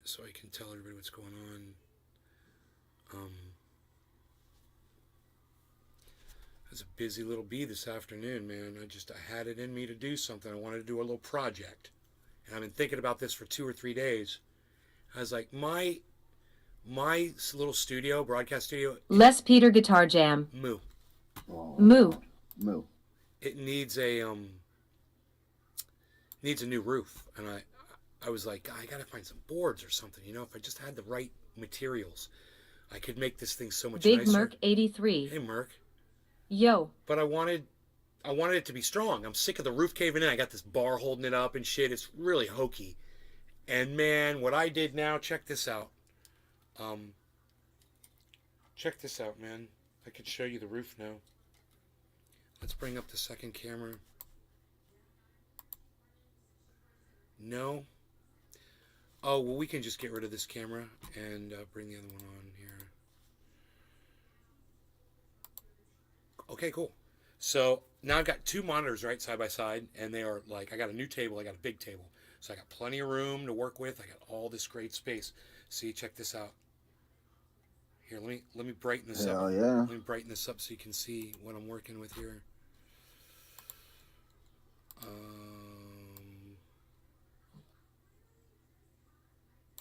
so I can tell everybody what's going on. I was a busy little bee this afternoon, man. I had it in me to do something. I wanted to do a little project. And I've been thinking about this for 2 or 3 days. I was like, my little studio, broadcast studio. Les Peter Guitar Jam. Moo. Oh, Moo. Moo. It needs a new roof. And I was like, I gotta find some boards or something. You know, if I just had the right materials, I could make this thing so much Big nicer. Merc 83. Hey, Merc. Yo. But I wanted it to be strong. I'm sick of the roof caving in. I got this bar holding it up and shit. It's really hokey. And man, what I did now, check this out. Check this out, man. I could show you the roof now. Let's bring up the second camera. No. Oh, well, we can just get rid of this camera and bring the other one on here. Okay, cool. So now I've got 2 monitors right side by side, and they are like, I got a new table, I got a big table. So I got plenty of room to work with. I got all this great space. See, check this out. Here, let me brighten this up. Yeah. Let me brighten this up so you can see what I'm working with here.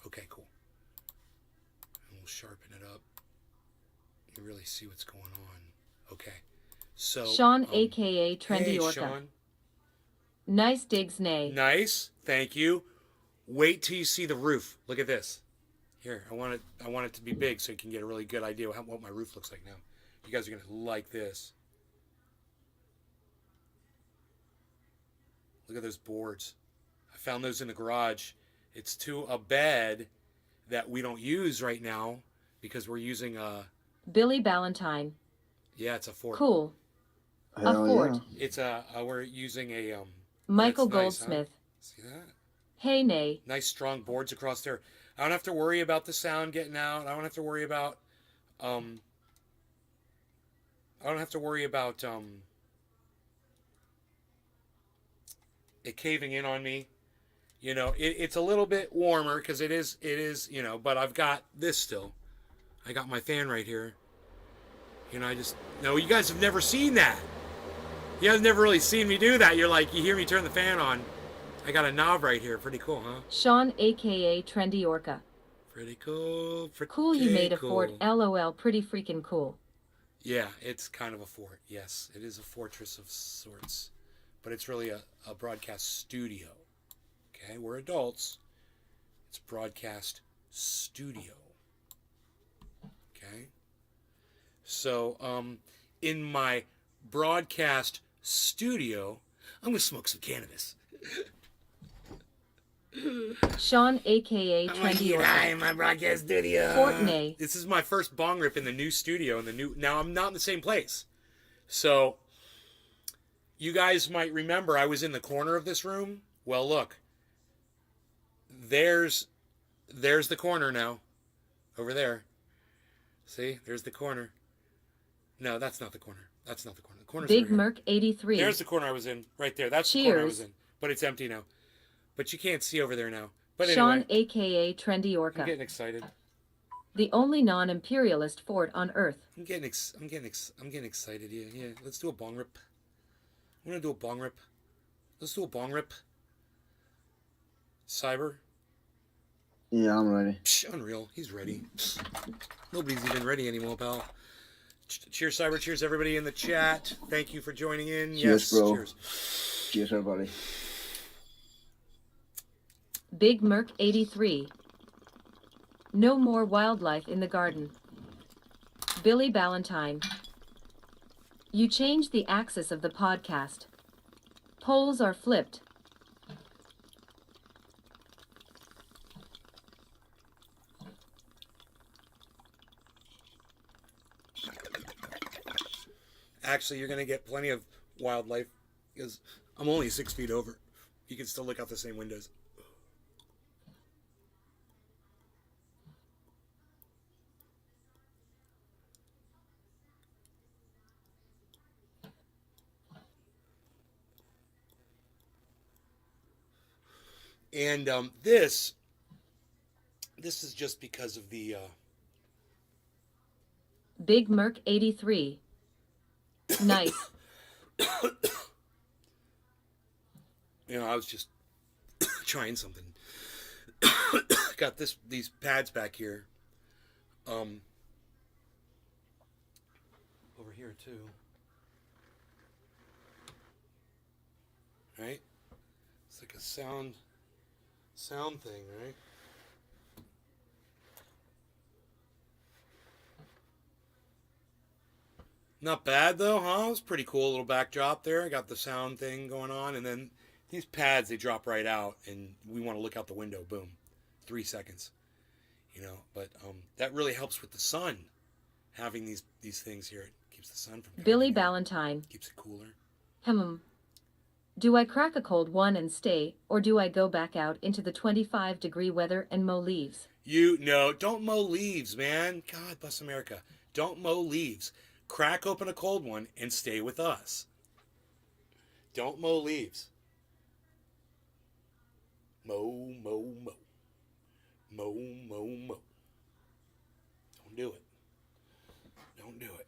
Okay, cool. And we'll sharpen it up. You really see what's going on. Okay. So Sean, a.k.a. Trendy hey, Orca. Sean. Nice digs, nay. Nice. Thank you. Wait till you see the roof. Look at this. Here, I want it to be big so you can get a really good idea of what my roof looks like now. You guys are going to like this. Look at those boards. I found those in the garage. It's to a bed that we don't use right now because we're using a... Billy Ballantyne. Yeah, it's a fort. Cool. Hell a fort. Yeah. It's we're using a... Michael nice, Goldsmith. Huh? See that? Hey, nay. Nice strong boards across there. I don't have to worry about the sound getting out. I don't have to worry about it caving in on me. You know, it's a little bit warmer because it is, you know, but I've got this still. I got my fan right here. You know, you guys have never seen that. You guys have never really seen me do that. You're like, you hear me turn the fan on. I got a knob right here. Pretty cool, huh? Sean, a.k.a. Trendy Orca. Pretty cool. Cool, you made a fort. LOL, pretty freaking cool. Yeah, it's kind of a fort. Yes, it is a fortress of sorts. But it's really a broadcast studio. Okay, we're adults. It's broadcast studio. Okay? So, in my broadcast studio, I'm going to smoke some cannabis. Sean, a.k.a. Trendy Orca. in my broadcast studio. Fortney. This is my first bong rip in the new studio. Now I'm not in the same place. So, you guys might remember I was in the corner of this room. Well, look. There's the corner now. Over there. See? There's the corner. No, that's not the corner. That's not the corner. The corner's Big over here. Merc 83. There's the corner I was in. Right there. That's the corner I was in. But it's empty now. But you can't see over there now. But Sean, anyway. a.k.a. Trendy Orca. I'm getting excited. The only non-imperialist fort on Earth. I'm getting excited. Yeah. Let's do a bong rip. I'm gonna do a bong rip. Let's do a bong rip. Cyber. Yeah, I'm ready. Psh, unreal. He's ready. Nobody's even ready anymore, pal. Cheers, Cyber. Cheers, everybody in the chat. Thank you for joining in. Cheers, yes, bro. Cheers. Cheers, everybody. Big Merc 83. No more wildlife in the garden. Billy Ballantyne. You changed the axis of the podcast. Poles are flipped. Actually, you're going to get plenty of wildlife because I'm only 6 feet over. You can still look out the same windows. And this This is just because of the Big Merc 83. Nice. I was just trying something. Got these pads back here. Over here too. Right? It's like a sound thing, right? Not bad though, huh? It was pretty cool little backdrop there. I got the sound thing going on, and then these pads, they drop right out, and we want to look out the window. Boom, 3 seconds. But that really helps with the sun. Having these things here, it keeps the sun from coming Billy in here. Ballantyne. Keeps it cooler. Do I crack a cold one and stay, or do I go back out into the 25-degree weather and mow leaves? Don't mow leaves, man. God bless America. Don't mow leaves. Crack open a cold one and stay with us. Don't mow leaves. Mow, mow, mow. Mow, mow, mow. Don't do it. Don't do it.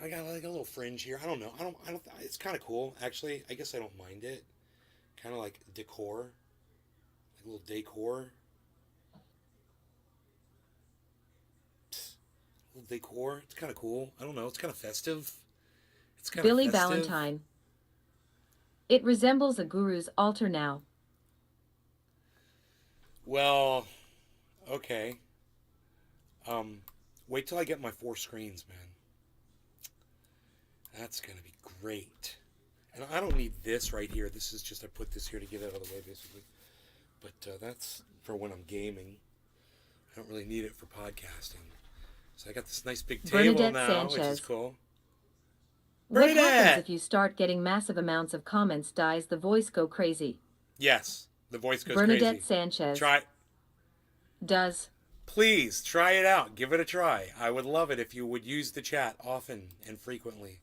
I got like a little fringe here. I don't know. I don't. It's kind of cool, actually. I guess I don't mind it. Kind of like decor, like a little decor. Little decor. It's kind of cool. I don't know. It's kind of festive. It's kind Billy of festive. Ballantyne. It resembles a guru's altar now. Well, okay. Wait till I get my 4 screens, man. That's gonna be great. And I don't need this right here. This is just I put this here to get it out of the way, basically. But that's for when I'm gaming. I don't really need it for podcasting. So I got this nice big table Bernadette now, Sanchez. which is cool. What happens Bernadette! if you start getting massive amounts of comments? Dies the voice go crazy? Yes, the voice goes Bernadette crazy. Sanchez. Try. Does. Please try it out. Give it a try. I would love it if you would use the chat often and frequently.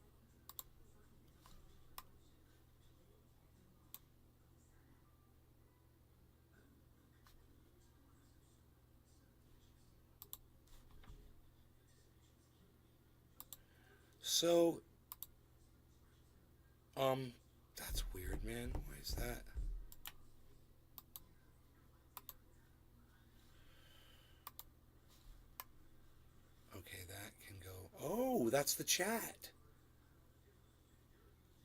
So, that's weird, man. Why is that? Okay, that can go. Oh, that's the chat.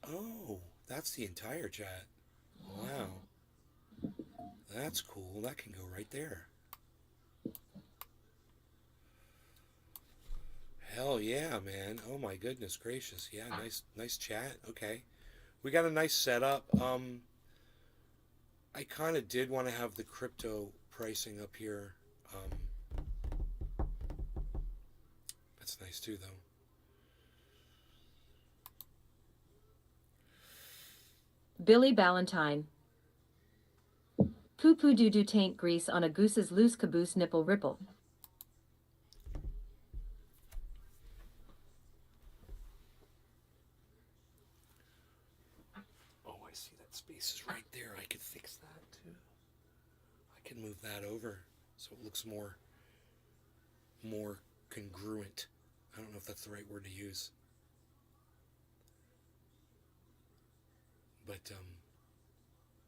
Oh, that's the entire chat. Wow. That's cool. That can go right there. Hell yeah, man. Oh my goodness gracious. Yeah, nice chat. Okay. We got a nice setup. I kind of did want to have the crypto pricing up here. That's nice too, though. Billy Ballantyne. Poo poo doo doo tank grease on a goose's loose caboose nipple ripple. Oh, I see that space is right there. I could fix that too. I can move that over so it looks more congruent. I don't know if that's the right word to use. But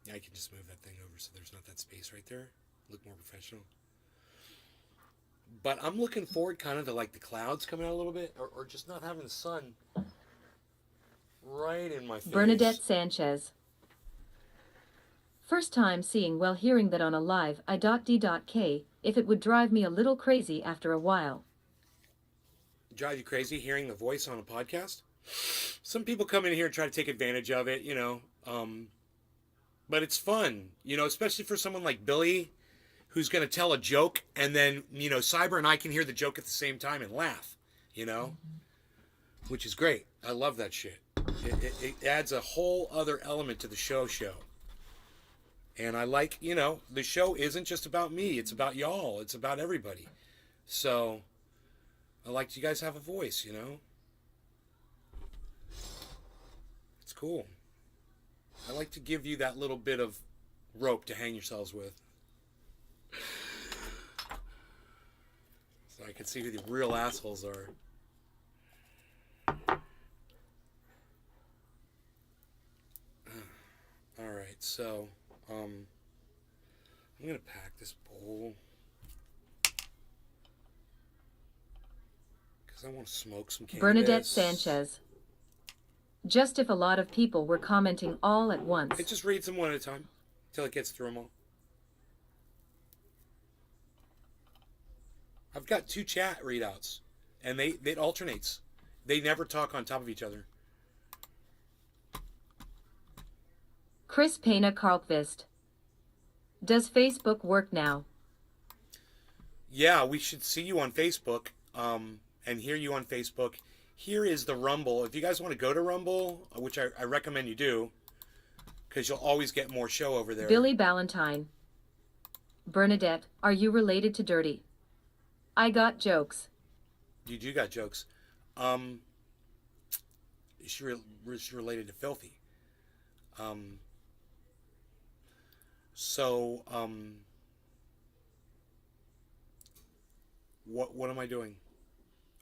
yeah, I can just move that thing over so there's not that space right there. Look more professional. But I'm looking forward kind of to like the clouds coming out a little bit, or just not having the sun right in my face. Bernadette Sanchez. First time seeing well hearing that on a live I.D.K, if it would drive me a little crazy after a while. Drive you crazy hearing the voice on a podcast? Some people come in here and try to take advantage of it, but it's fun, especially for someone like Billy, who's going to tell a joke, and then, Cyber and I can hear the joke at the same time and laugh, which is great. I love that shit. It adds a whole other element to the show. And I like, the show isn't just about me. It's about y'all. It's about everybody. So I like you guys have a voice, It's cool. I like to give you that little bit of rope to hang yourselves with. can see who the real assholes are. All right, so I'm gonna pack this bowl because I want to smoke some cannabis. Bernadette Sanchez. Just if a lot of people were commenting all at once. It just reads them one at a time until it gets through them all. I've got 2 chat readouts, and it alternates. They never talk on top of each other. Chris Pena Karlqvist. Does Facebook work now? Yeah, we should see you on Facebook, and hear you on Facebook. Here is the Rumble. If you guys want to go to Rumble, which I recommend you do, because you'll always get more show over there. Billy Ballantyne. Bernadette, are you related to Dirty? I got jokes. You do got jokes. She's related to Filthy. What am I doing?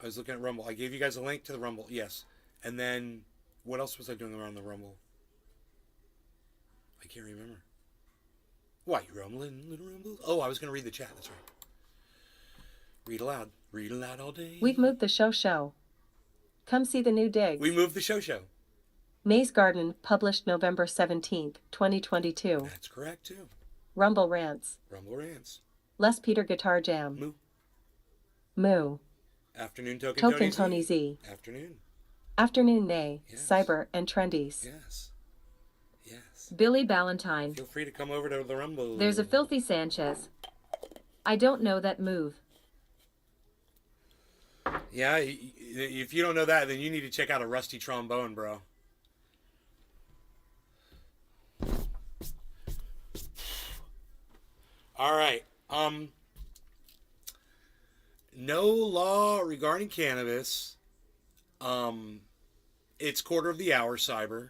I was looking at Rumble. I gave you guys a link to the Rumble, yes. And then, what else was I doing around the Rumble? I can't remember. Why, you rumbling, little rumble? Oh, I was going to read the chat, that's right. Read aloud. Read aloud all day. We've moved the show. Come see the new digs. We moved the show. Maze Garden, published November 17th, 2022. That's correct, too. Rumble Rants. Rumble Rants. Les Peter Guitar Jam. Moo. Moo. Afternoon Token Tony Z. Afternoon. Afternoon Nay. Yes. Cyber and Trendies. Yes. Billy Ballantyne. Feel free to come over to the Rumble. There's a Filthy Sanchez. I don't know that move. Yeah, if you don't know that, then you need to check out a rusty trombone, bro. All right. No law regarding cannabis. It's quarter of the hour, Cyber.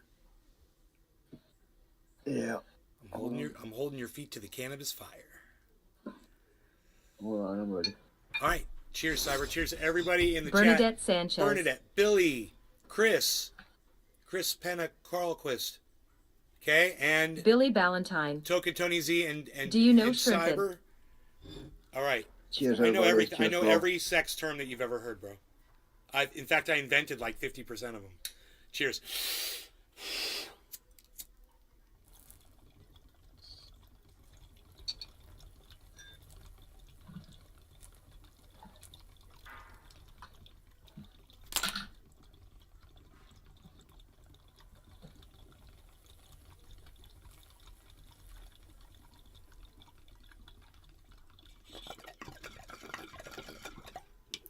Yeah. I'm holding your feet to the cannabis fire. Hold on, I'm ready. All right. Cheers, Cyber. Cheers to everybody in the Bernadette chat. Sanchez. Bernadette, Billy, Chris Pena Karlqvist. Okay, and Billy Ballantyne. Token Tony Z and Do you know and Shrimpin? Cyber. All right. Cheers, I know everybody. I know Cheers, every sex term that you've ever heard, bro. In fact, I invented like 50% of them. Cheers.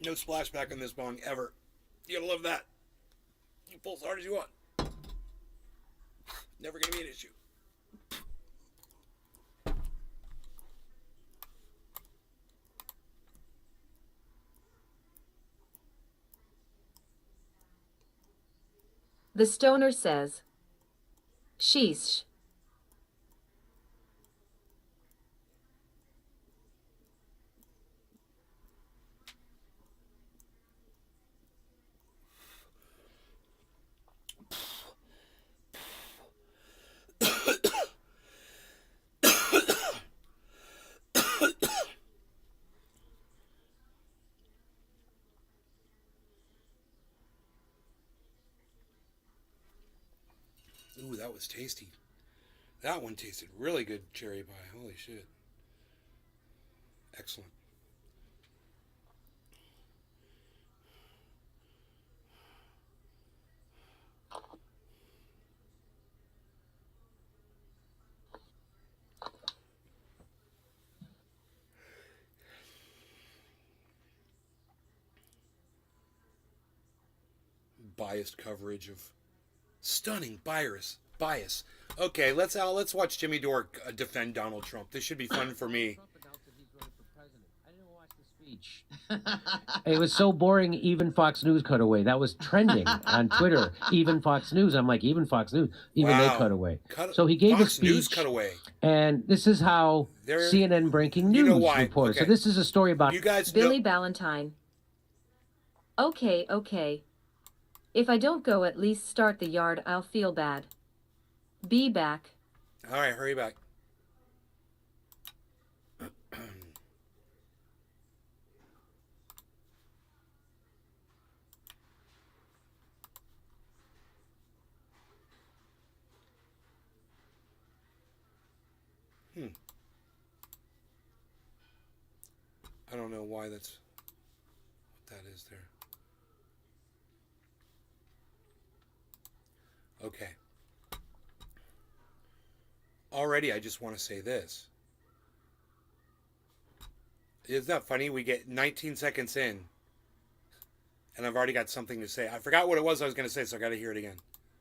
No splashback on this bong ever. You gotta love that. You pull as hard as you want. Never gonna be an issue. The stoner says. Sheesh. Ooh, that was tasty. That one tasted really good, cherry pie. Holy shit. Excellent. Biased coverage of stunning bias. Okay, let's watch Jimmy Dore defend Donald Trump. This should be fun for me. It was so boring, even Fox News cut away. That was trending on Twitter. Even Fox News. I'm like, even Fox News. Even they cut away. So he gave a Fox speech. News cut away. And this is how CNN breaking news You know why. reported. Okay. So this is a story about You guys Billy know, Ballantyne. Okay, okay. If I don't go at least start the yard, I'll feel bad. Be back. All right, hurry back. I don't know why what that is there. Okay. Already, I just want to say this. Isn't that funny? We get 19 seconds in, and I've already got something to say. I forgot what it was I was going to say, so I got to hear it again.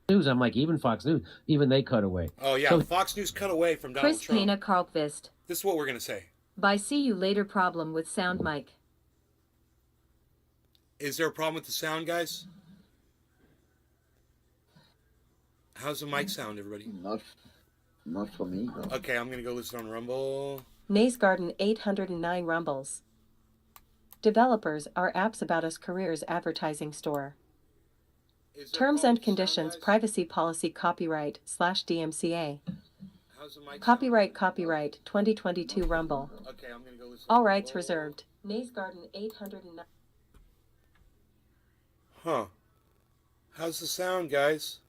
News. I'm like, even Fox News, even they cut away. Oh, yeah. So- Fox News cut away from Donald Chris Trump. Pena Karlkvist. This is what we're going to say. Bye, see you later. Problem with sound mic. Is there a problem with the sound, guys? How's the mic sound, everybody? Not for me. No. Okay, I'm going to go listen on Rumble. Nays Garden 809 Rumbles. Developers are apps about us careers advertising store. Is there a Terms problem and with the sound, conditions, guys? privacy policy, copyright /DMCA. How's the mic Copyright 2022 Rumble. sound? Okay, I'm going to go listen All on rights Rumble. reserved. Nays Garden 809. Huh. How's the sound, guys?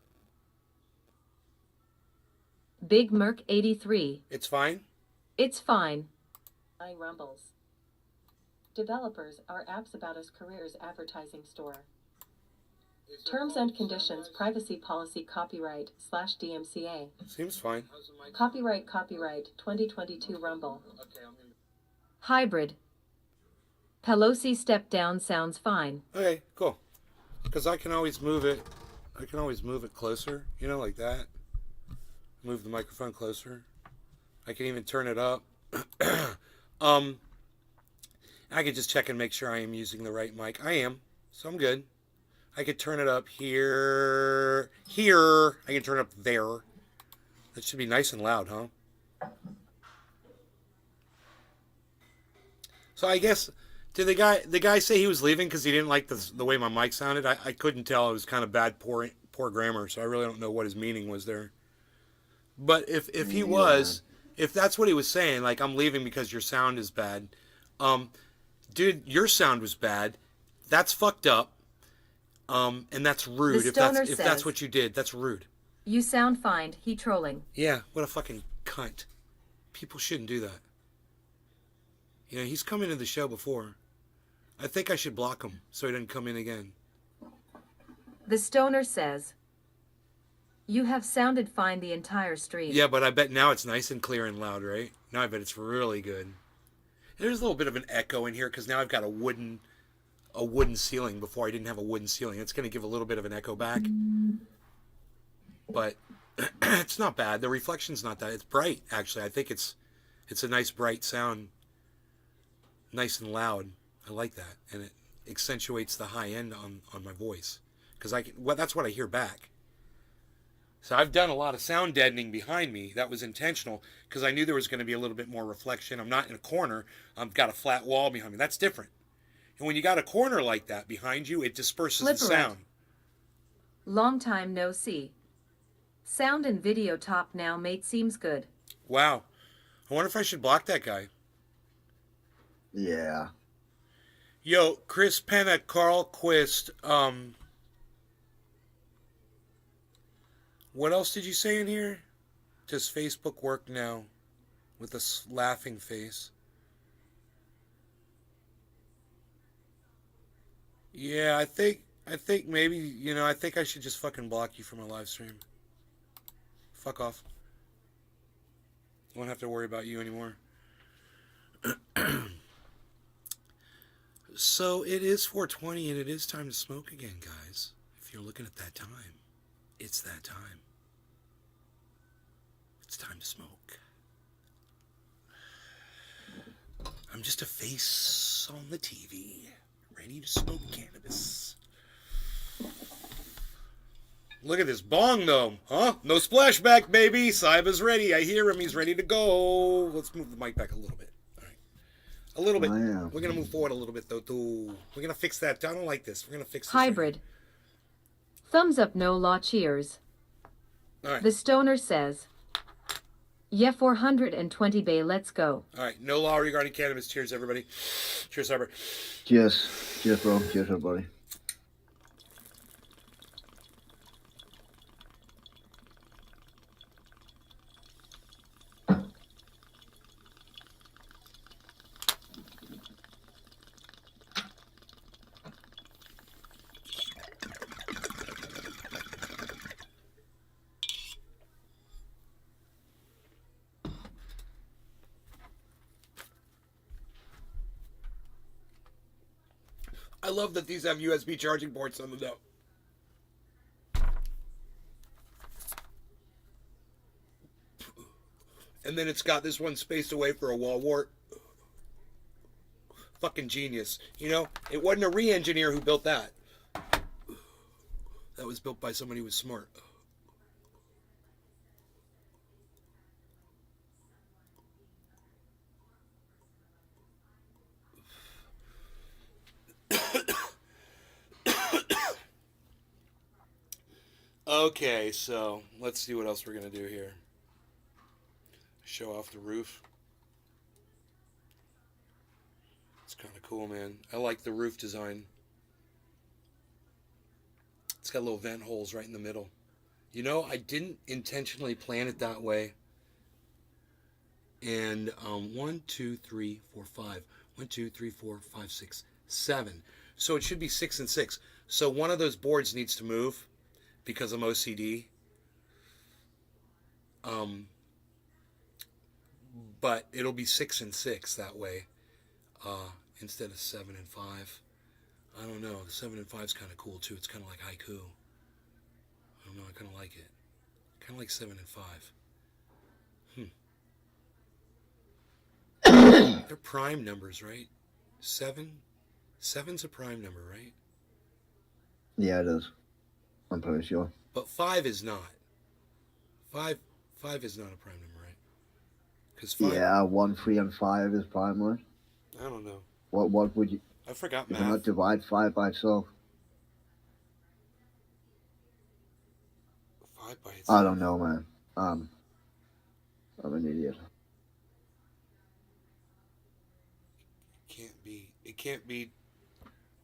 Big Merc 83. It's fine? It's fine. 9 Rumbles. Developers are apps about us careers advertising store. Is there a Terms problem and with the sound, conditions, guys? privacy policy, copyright /DMCA. Seems fine. Copyright 2022 Rumble. Okay, I'm going Hybrid. Pelosi step down sounds fine. to... Okay, cool. Because I can always move it. I can always move it closer, you know, like that. Move the microphone closer. I can even turn it up. I could just check and make sure I am using the right mic. I am, so I'm good. I could turn it up here. I can turn it up there. That should be nice and loud, huh? So I guess, did the guy say he was leaving because he didn't like the way my mic sounded? I couldn't tell. It was kind of bad, poor grammar, so I really don't know what his meaning was there. But if he was, if that's what he was saying, like, I'm leaving because your sound is bad, dude, your sound was bad. That's fucked up. And that's rude. The If that's stoner what you did, that's rude. You sound fine. He trolling. Yeah, what a fucking cunt. People shouldn't do that. You know, he's come into the show before. I think I should block him so he doesn't come in again. The stoner says. You have sounded fine the entire stream. Yeah, but I bet now it's nice and clear and loud, right? Now I bet it's really good. There's a little bit of an echo in here because now I've got a wooden ceiling. Before I didn't have a wooden ceiling. It's going to give a little bit of an echo back. But it's not bad. The reflection's not that. It's bright, actually. I think it's a nice bright sound. Nice and loud. I like that. And it accentuates the high end on my voice. Because that's what I hear back. So I've done a lot of sound deadening behind me. That was intentional because I knew there was going to be a little bit more reflection. I'm not in a corner. I've got a flat wall behind me. That's different. And when you got a corner like that behind you, it disperses the Flipperate. sound. Long time no see. Sound and video top now, mate. Seems good. Wow. I wonder if I should block that guy. Yeah. Yo, Chris Penna, Carl Quist, what else did you say in here? Does Facebook work now? With a laughing face. Yeah, I think maybe, you know, I think I should just fucking block you from a live stream. Fuck off. Won't have to worry about you anymore. So it is 4:20 and it is time to smoke again, guys. If you're looking at that time, it's that time. It's time to smoke. I'm just a face on the TV, ready to smoke cannabis. Look at this bong, though, huh? No splashback, baby. Saiba's ready. I hear him. He's ready to go. Let's move the mic back a little bit. All right. A little bit. I am. We're going to move forward a little bit, though, too. We're going to fix that. I don't like this. We're going to fix this. Hybrid. Thumbs up, no law, cheers. All right. The stoner says, yeah, 420 bay, let's go. All right. No law regarding cannabis. Cheers, everybody. Cheers, Harbor. Cheers. Cheers, bro. Cheers, everybody. I love that these have USB charging ports on the note. And then it's got this one spaced away for a wall wart. Fucking genius. You know, it wasn't a re-engineer who built that. That was built by somebody who was smart. Okay, so let's see what else we're going to do here. Show off the roof. It's kind of cool, man. I like the roof design. It's got little vent holes right in the middle. You know, I didn't intentionally plan it that way. And 1, 2, 3, 4, 5. 1, 2, 3, 4, 5, 6, 7. So it should be 6 and 6. So one of those boards needs to move because I'm OCD. But it'll be 6 and 6 that way, instead of 7 and 5. I don't know. The 7 and 5 is kind of cool too. It's kind of like haiku. I don't know. I kind of like it. Kind of like 7 and 5. They're prime numbers, right? 7's a prime number, right? Yeah, it is. I'm pretty sure. But 5 is not. 5 is not a prime number, right? Because 5. Yeah, 1, 3, and 5 is primary. I don't know. What would you? I forgot You cannot math. divide 5 by itself. 5 by itself. I don't know, man. I'm an idiot. It can't be.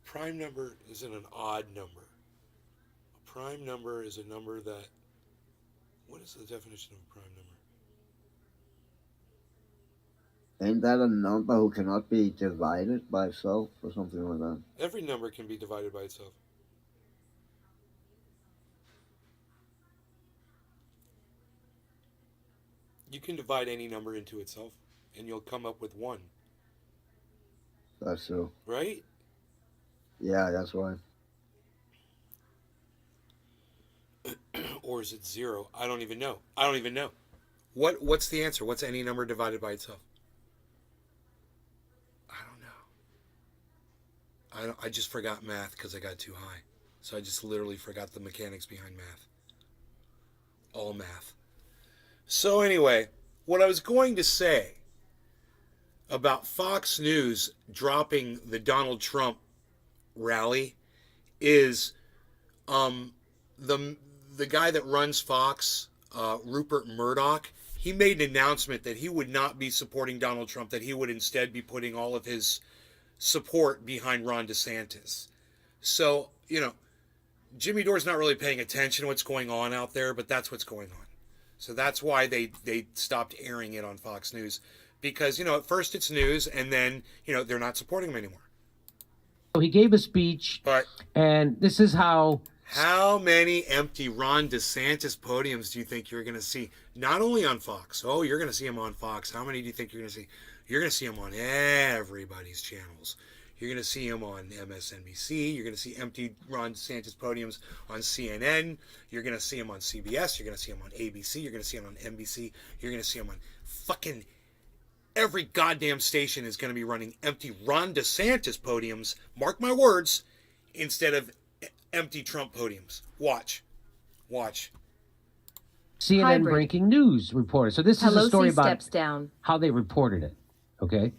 Prime number isn't an odd number. A prime number is a number that. What is the definition of a prime number? Ain't that a number who cannot be divided by itself or something like that? Every number can be divided by itself. You can divide any number into itself, and you'll come up with 1, That's true. right? Yeah, that's right. Or is it 0? I don't even know. What's the answer? What's any number divided by itself? I don't know. I just forgot math because I got too high. So I just literally forgot the mechanics behind math. All math. So anyway, what I was going to say about Fox News dropping the Donald Trump rally is the guy that runs Fox, Rupert Murdoch, he made an announcement that he would not be supporting Donald Trump, that he would instead be putting all of his support behind Ron DeSantis. So, you know, Jimmy Dore's not really paying attention to what's going on out there, but that's what's going on. So that's why they stopped airing it on Fox News. Because, you know, at first it's news, and then, you know, they're not supporting him anymore. So he gave a speech, But and this is how many empty Ron DeSantis podiums do you think you're going to see? Not only on Fox. Oh, you're going to see him on Fox. How many do you think you're going to see? You're going to see him on everybody's channels. You're going to see him on MSNBC. You're going to see empty Ron DeSantis podiums on CNN. You're going to see him on CBS. You're going to see him on ABC. You're going to see him on NBC. You're going to see him on fucking every goddamn station is going to be running empty Ron DeSantis podiums. Mark my words, instead of empty Trump podiums. Watch. CNN Hybrid. breaking news reported. So this is a story Pelosi about steps down. how they reported it. Okay.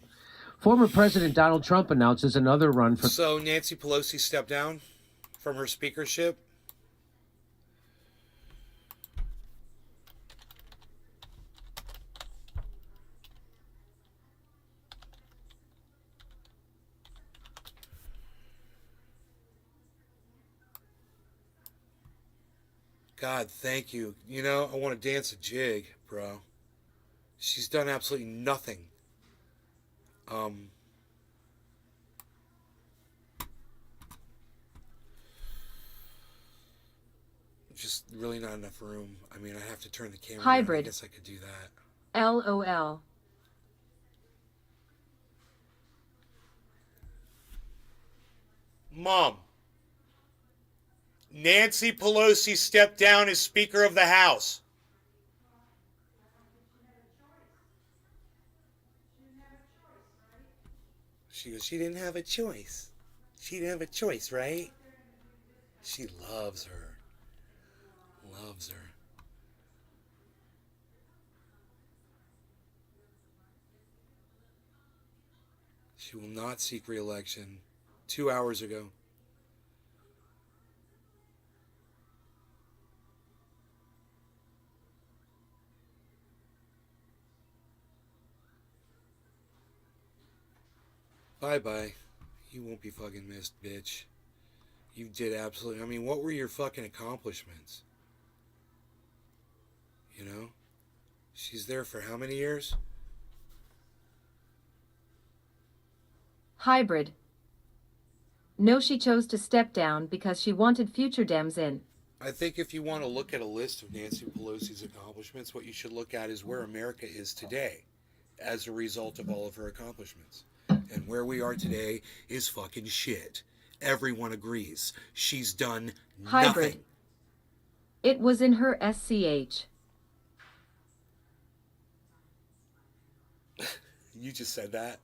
Former President Donald Trump announces another run for... So Nancy Pelosi stepped down from her speakership. God, thank you. You know, I want to dance a jig, bro. She's done absolutely nothing. Just really not enough room. I mean, I have to turn the camera Hybrid. around. I guess I could do that. LOL. Mom, Nancy Pelosi stepped down as Speaker of the House. She goes, she didn't have a choice. She didn't have a choice, right? She loves her. Loves her. She will not seek re-election. 2 hours ago. Bye-bye. You won't be fucking missed, bitch. You did absolutely... I mean, what were your fucking accomplishments? You know? She's there for how many years? Hybrid. No, she chose to step down because she wanted future Dems in. I think if you want to look at a list of Nancy Pelosi's accomplishments, what you should look at is where America is today as a result of all of her accomplishments. And where we are today is fucking shit. Everyone agrees. She's done Hybrid. nothing. It was in her SCH. You just said that.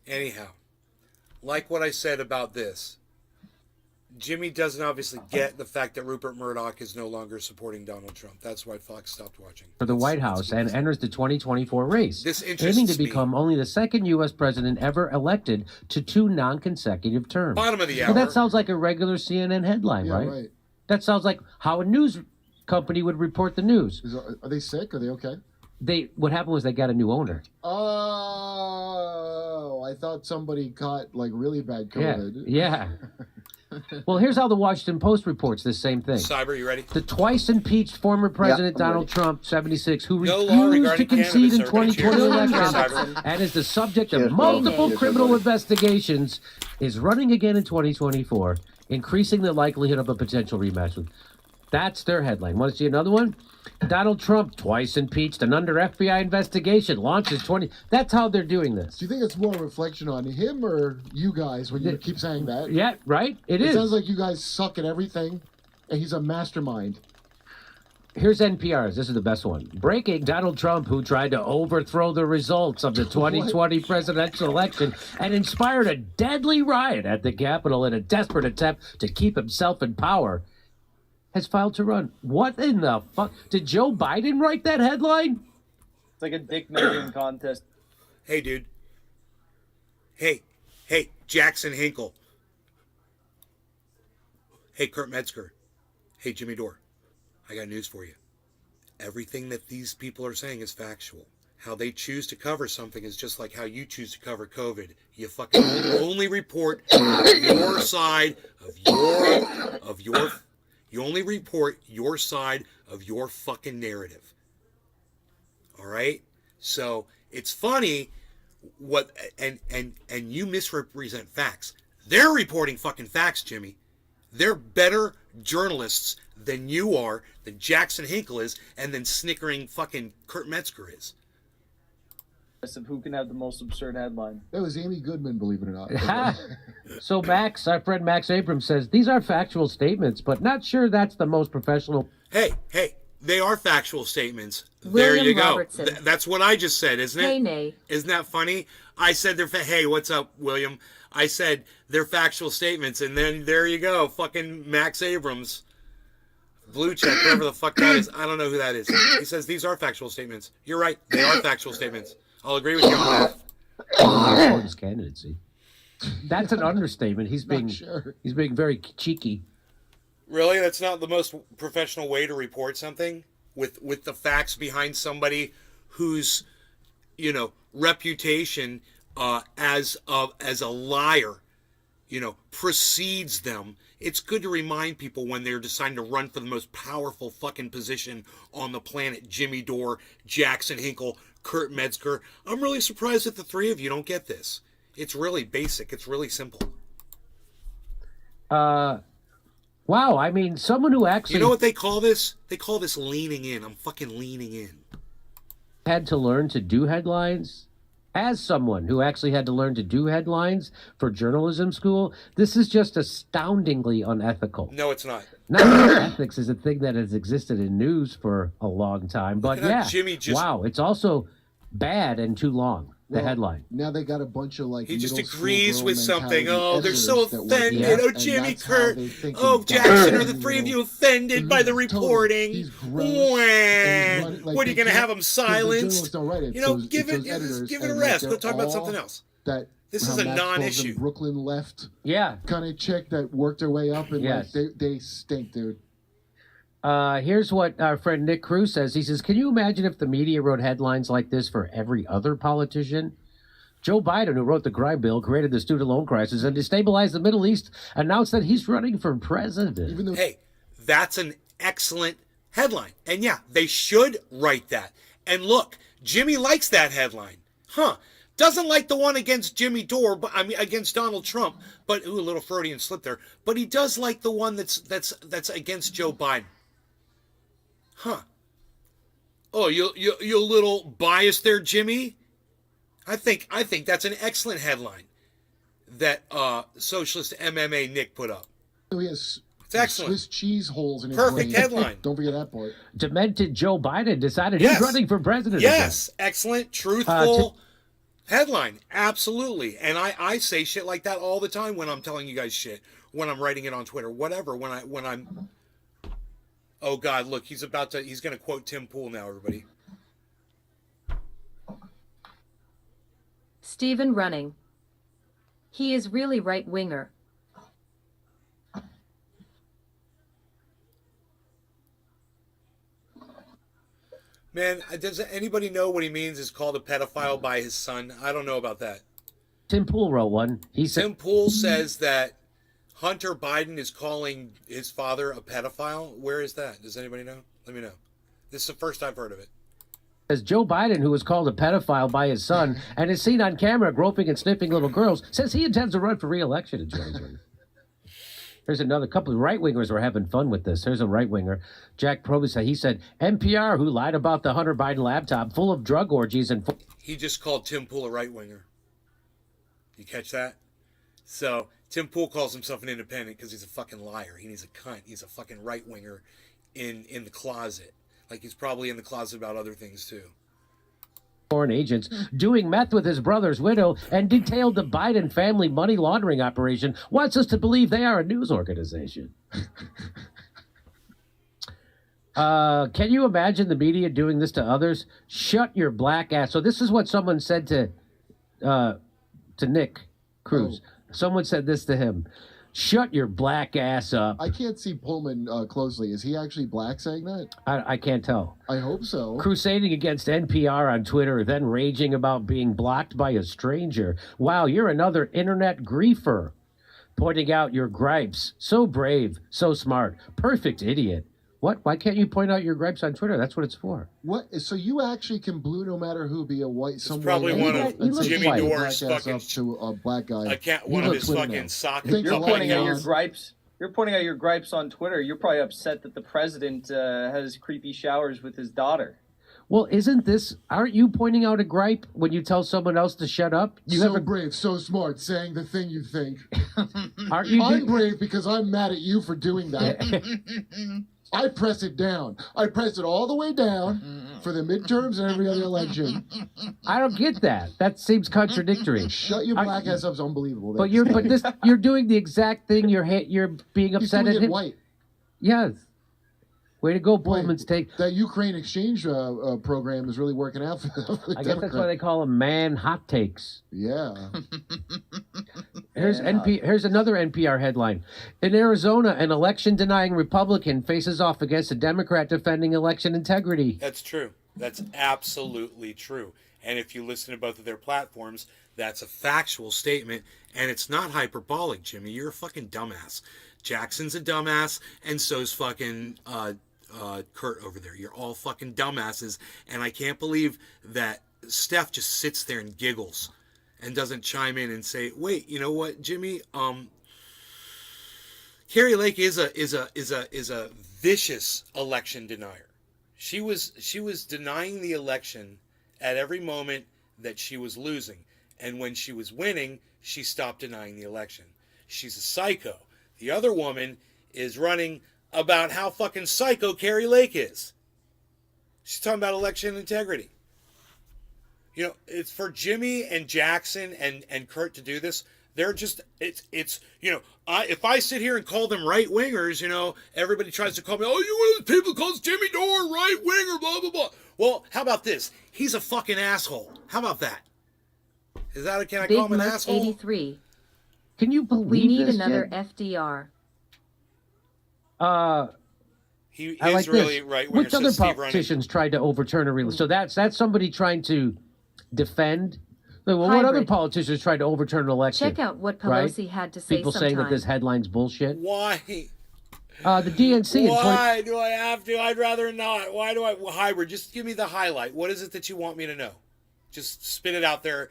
Anyhow, like what I said about this, Jimmy doesn't obviously get the fact that Rupert Murdoch is no longer supporting Donald Trump. That's why Fox stopped watching. for the White House and enters the 2024 race, This interests aiming to me. become only the second U.S. president ever elected to 2 non-consecutive terms. Bottom of the Well, hour. that sounds like a regular CNN headline, Yeah, right? right. That sounds like how a news company would report the news. Are they sick? Are they okay? What happened was they got a new owner. Oh, I thought somebody caught like really bad COVID. Yeah. Well, here's how the Washington Post reports this same thing. Cyber, you ready? The twice impeached former President I'm Donald Trump, 76, who No law refused to regarding concede in cannabis. Everybody 2020 cheers. elections Cyber. and is the subject of Cheers, bro. multiple Cheers, criminal everybody. investigations, is running again in 2024, increasing the likelihood of a potential rematch. That's their headline. Want to see another one? Donald Trump, twice impeached and under FBI investigation, launches 20... That's how they're doing this. Do you think it's more a reflection on him or you guys when you keep saying that? Yeah, right? It It is. sounds like you guys suck at everything, and he's a mastermind. Here's NPR's. This is the best one. Breaking: Donald Trump, who tried to overthrow the results of the 2020 presidential election and inspired a deadly riot at the Capitol in a desperate attempt to keep himself in power, has filed to run. What in the fuck? Did Joe Biden write that headline? It's like a dick measuring contest. Hey, dude. Hey, Jackson Hinkle. Hey, Kurt Metzger. Hey, Jimmy Dore. I got news for you. Everything that these people are saying is factual. How they choose to cover something is just like how you choose to cover COVID. You fucking only report your side of your you only report your side of your fucking narrative. All right? So, it's funny what and you misrepresent facts. They're reporting fucking facts, Jimmy. They're better journalists than you are, than Jackson Hinkle is, and than snickering fucking Kurt Metzger is. Of who can have the most absurd headline. That was Amy Goodman, believe it or not. So Max, our friend Max Abrams says, these are factual statements, but not sure that's the most professional. Hey, They are factual statements. There William you go. Robertson. That's what I just said, isn't it? Hey, nay. Isn't that funny? I said hey, what's up, William? I said they're factual statements, and then there you go. Fucking Max Abrams. Blue check, whatever the fuck that is. I don't know who that is. He says these are factual statements. You're right. They are factual statements. I'll agree with you on that. For his candidacy. That's an understatement. He's being very cheeky. Really? That's not the most professional way to report something? With the facts behind somebody whose, reputation as a liar, precedes them. It's good to remind people when they're deciding to run for the most powerful fucking position on the planet. Jimmy Dore, Jackson Hinkle, Kurt Metzger. I'm really surprised that the three of you don't get this. It's really basic. It's really simple. Wow, I mean, someone who actually... You know what they call this? They call this leaning in. I'm fucking leaning in. Had to learn to do headlines? As someone who actually had to learn to do headlines for journalism school, this is just astoundingly unethical. No, it's not. Not that ethics is a thing that has existed in news for a long time, but yeah, Jimmy wow, it's also bad and too long. The headline. Now they got a bunch of he just agrees with something. mentality Oh, they're so editors that work offended. there, Oh, and Jimmy, that's how Kurt. they think Oh, it's Jackson, done. are the three of you offended by the reporting? He's gross, Wah. and he's running- like, What, are you they going to can't- have them because the silenced? journalists don't write it. You know, It's give those it editors, give it a and, rest. like, Go talk about they're something all else. That This how is a Max calls them non-issue. Brooklyn left Yeah. kind of chick that worked her way up, and Yes. like, they stink, dude. Here's what our friend Nick Cruz says. He says, can you imagine if the media wrote headlines like this for every other politician? Joe Biden, who wrote the crime bill, created the student loan crisis, and destabilized the Middle East, announced that he's running for president. Even though Hey, that's an excellent headline. And yeah, they should write that. And look, Jimmy likes that headline. Doesn't like the one against Jimmy Dore, but I mean against Donald Trump. But a little Freudian slip there. But he does like the one that's against Joe Biden. Oh, you a little biased there, Jimmy? I think that's an excellent headline that Socialist MMA Nick put up. he has It's excellent. Swiss cheese holes in his Perfect brain. headline. Don't forget that part. Demented Joe Biden decided Yes. he's running for president Yes, excellent, truthful headline. Absolutely. And I say shit like that all the time when I'm telling you guys shit, when I'm writing it on Twitter, whatever, when I'm Oh God, look, he's going to quote Tim Pool now, everybody. Stephen running. He is really right-winger. Man, does anybody know what he means is called a pedophile by his son? I don't know about that. Tim Pool wrote one. He said, Tim Pool says that Hunter Biden is calling his father a pedophile. Where is that? Does anybody know? Let me know. This is the first I've heard of it. As Joe Biden, who was called a pedophile by his son and is seen on camera groping and sniffing little girls, says he intends to run for re-election in 2020. Here's another couple of right-wingers were having fun with this. Here's a right-winger, Jack Probus. He said, NPR, who lied about the Hunter Biden laptop full of drug orgies and... He just called Tim Pool a right-winger. You catch that? So, Tim Pool calls himself an independent because he's a fucking liar. He's a cunt. He's a fucking right-winger in the closet. Like, he's probably in the closet about other things, too. Foreign agents doing meth with his brother's widow and detailed the Biden family money laundering operation, wants us to believe they are a news organization. Can you imagine the media doing this to others? Shut your black ass. So this is what someone said to Nick Cruz. Someone said this to him. Shut your black ass up. I can't see Pullman closely. Is he actually black saying that? I can't tell. I hope so. Crusading against NPR on Twitter, then raging about being blocked by a stranger. Wow, you're another internet griefer. Pointing out your gripes. So brave, so smart, perfect idiot. What? Why can't you point out your gripes on Twitter? That's what it's for. What? So you actually can blue no matter who, be a white. It's probably one of Jimmy Dore's fucking to a black guy. one of his fucking socket. You're pointing out your gripes. You're pointing out your gripes on Twitter. You're probably upset that the president has creepy showers with his daughter. Well, aren't you pointing out a gripe when you tell someone else to shut up? You so brave, so smart, saying the thing you think. Aren't you? I'm brave because I'm mad at you for doing that. I press it down. I press it all the way down for the midterms and every other election. I don't get that. That seems contradictory. Shut your black ass up. It's unbelievable. But you're doing the exact thing. You're being He's upset doing at it him. white. Yes. Way to go, Pullman's take. That Ukraine exchange program is really working out for them. I guess that's why they call them man hot takes. Yeah. Here's another NPR headline. In Arizona, an election-denying Republican faces off against a Democrat defending election integrity. That's true. That's absolutely true. And if you listen to both of their platforms, that's a factual statement, and it's not hyperbolic, Jimmy. You're a fucking dumbass. Jackson's a dumbass, and so's fucking Kurt over there. You're all fucking dumbasses, and I can't believe that Steph just sits there and giggles and doesn't chime in and say, "Wait, you know what, Jimmy? Carrie Lake is a vicious election denier. She was denying the election at every moment that she was losing, and when she was winning, she stopped denying the election. She's a psycho. The other woman is running about how fucking psycho Carrie Lake is. She's talking about election integrity. You know, it's for Jimmy and Jackson and Kurt to do this. They're just, it's you know, if I sit here and call them right wingers, you know, everybody tries to call me, oh, you're one of the people who calls Jimmy Dore right winger, blah, blah, blah. Well, how about this? He's a fucking asshole. How about that? Is that, can I Big call him an Merc asshole? 83. Can you believe We need this? another FDR. He I is like really this. right winger. Which other politicians tried to overturn a real? So that's somebody trying to defend. Well, what other Hybrid. politicians tried to overturn an election? Check out what right? Pelosi had to say People sometime. saying that this headline's bullshit. Why? The DNC. in 20 Why do I have to? I'd rather not. Why do I? Well, hybrid, just give me the highlight. What is it that you want me to know? Just spit it out there.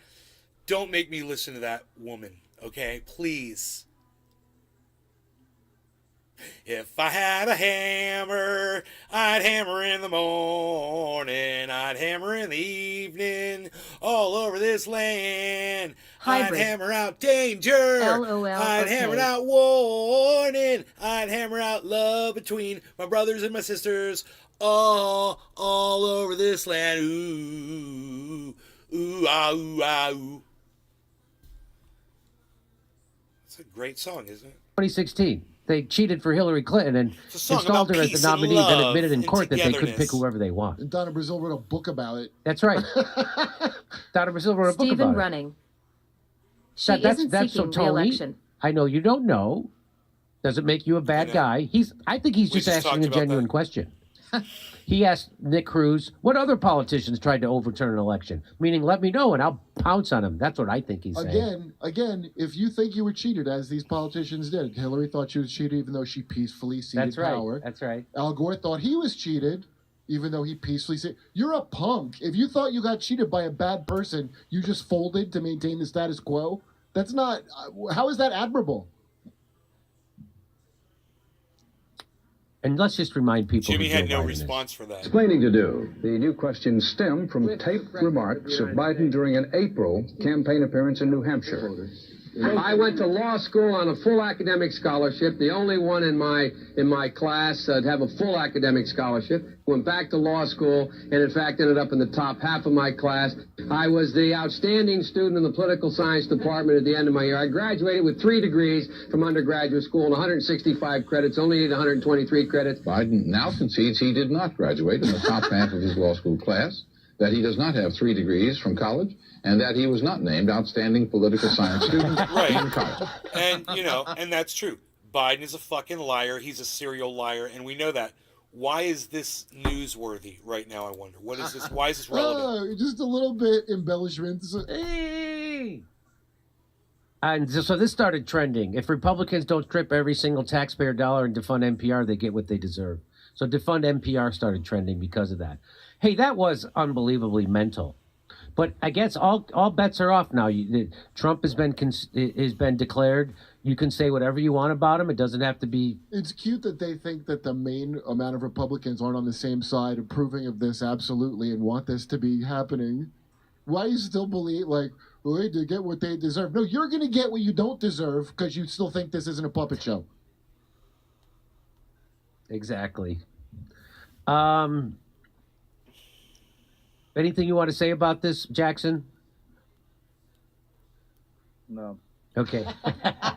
Don't make me listen to that woman, okay? Please. If I had a hammer, I'd hammer in the morning, I'd hammer in the evening, all over this land. Hybrid. I'd hammer out danger. LOL, I'd hammer okay. out warning. I'd hammer out love between my brothers and my sisters, all over this land. Ooh, ooh, ah, ooh, ah, ooh. It's a great song, isn't it? 2016. They cheated for Hillary Clinton and It's a song installed about her as peace the and nominee, then love admitted in and court that they could pick togetherness. whoever they want. And Donna Brazil wrote a book about it. That's right. Donna Brazil wrote a book Stephen about Running. She That's isn't so seeking Tony. re-election. I know you don't know. Doesn't make you a bad know. guy. I think he's We just just asking talked a about genuine that. question. He asked Nick Cruz, what other politicians tried to overturn an election? Meaning, let me know and I'll pounce on him. That's what I think he's saying. Again, if you think you were cheated, as these politicians did, Hillary thought she was cheated even though she peacefully ceded That's right. power. That's right. Al Gore thought he was cheated, even though he peacefully said, "You're a punk. If you thought you got cheated by a bad person, you just folded to maintain the status quo. That's not. How is that admirable?" And let's just remind people Jimmy who had Joe no Biden is. response for that. Explaining to do. The new questions stem from taped remarks of Biden during an April campaign appearance in New Hampshire. I went to law school on a full academic scholarship, the only one in my class to have a full academic scholarship. Went back to law school and, in fact, ended up in the top half of my class. I was the outstanding student in the political science department at the end of my year. I graduated with 3 degrees from undergraduate school and 165 credits, only needed 123 credits. Biden now concedes he did not graduate in the top half of his law school class, that he does not have 3 degrees from college, and that he was not named outstanding political science student in college. And, you know, and that's true. Biden is a fucking liar. He's a serial liar, and we know that. Why is this newsworthy right now, I wonder? What is this? Why is this relevant? Just a little bit embellishments. Hey! And so this started trending. If Republicans don't strip every single taxpayer dollar and defund NPR, they get what they deserve. So defund NPR started trending because of that. Hey, that was unbelievably mental. But I guess all bets are off now. Trump has been declared. You can say whatever you want about him. It doesn't have to be. It's cute that they think that the main amount of Republicans aren't on the same side approving of this absolutely and want this to be happening. Why you still believe, like, well, they get what they deserve? No, you're going to get what you don't deserve because you still think this isn't a puppet show. Exactly. Anything you want to say about this, Jackson? No. Okay.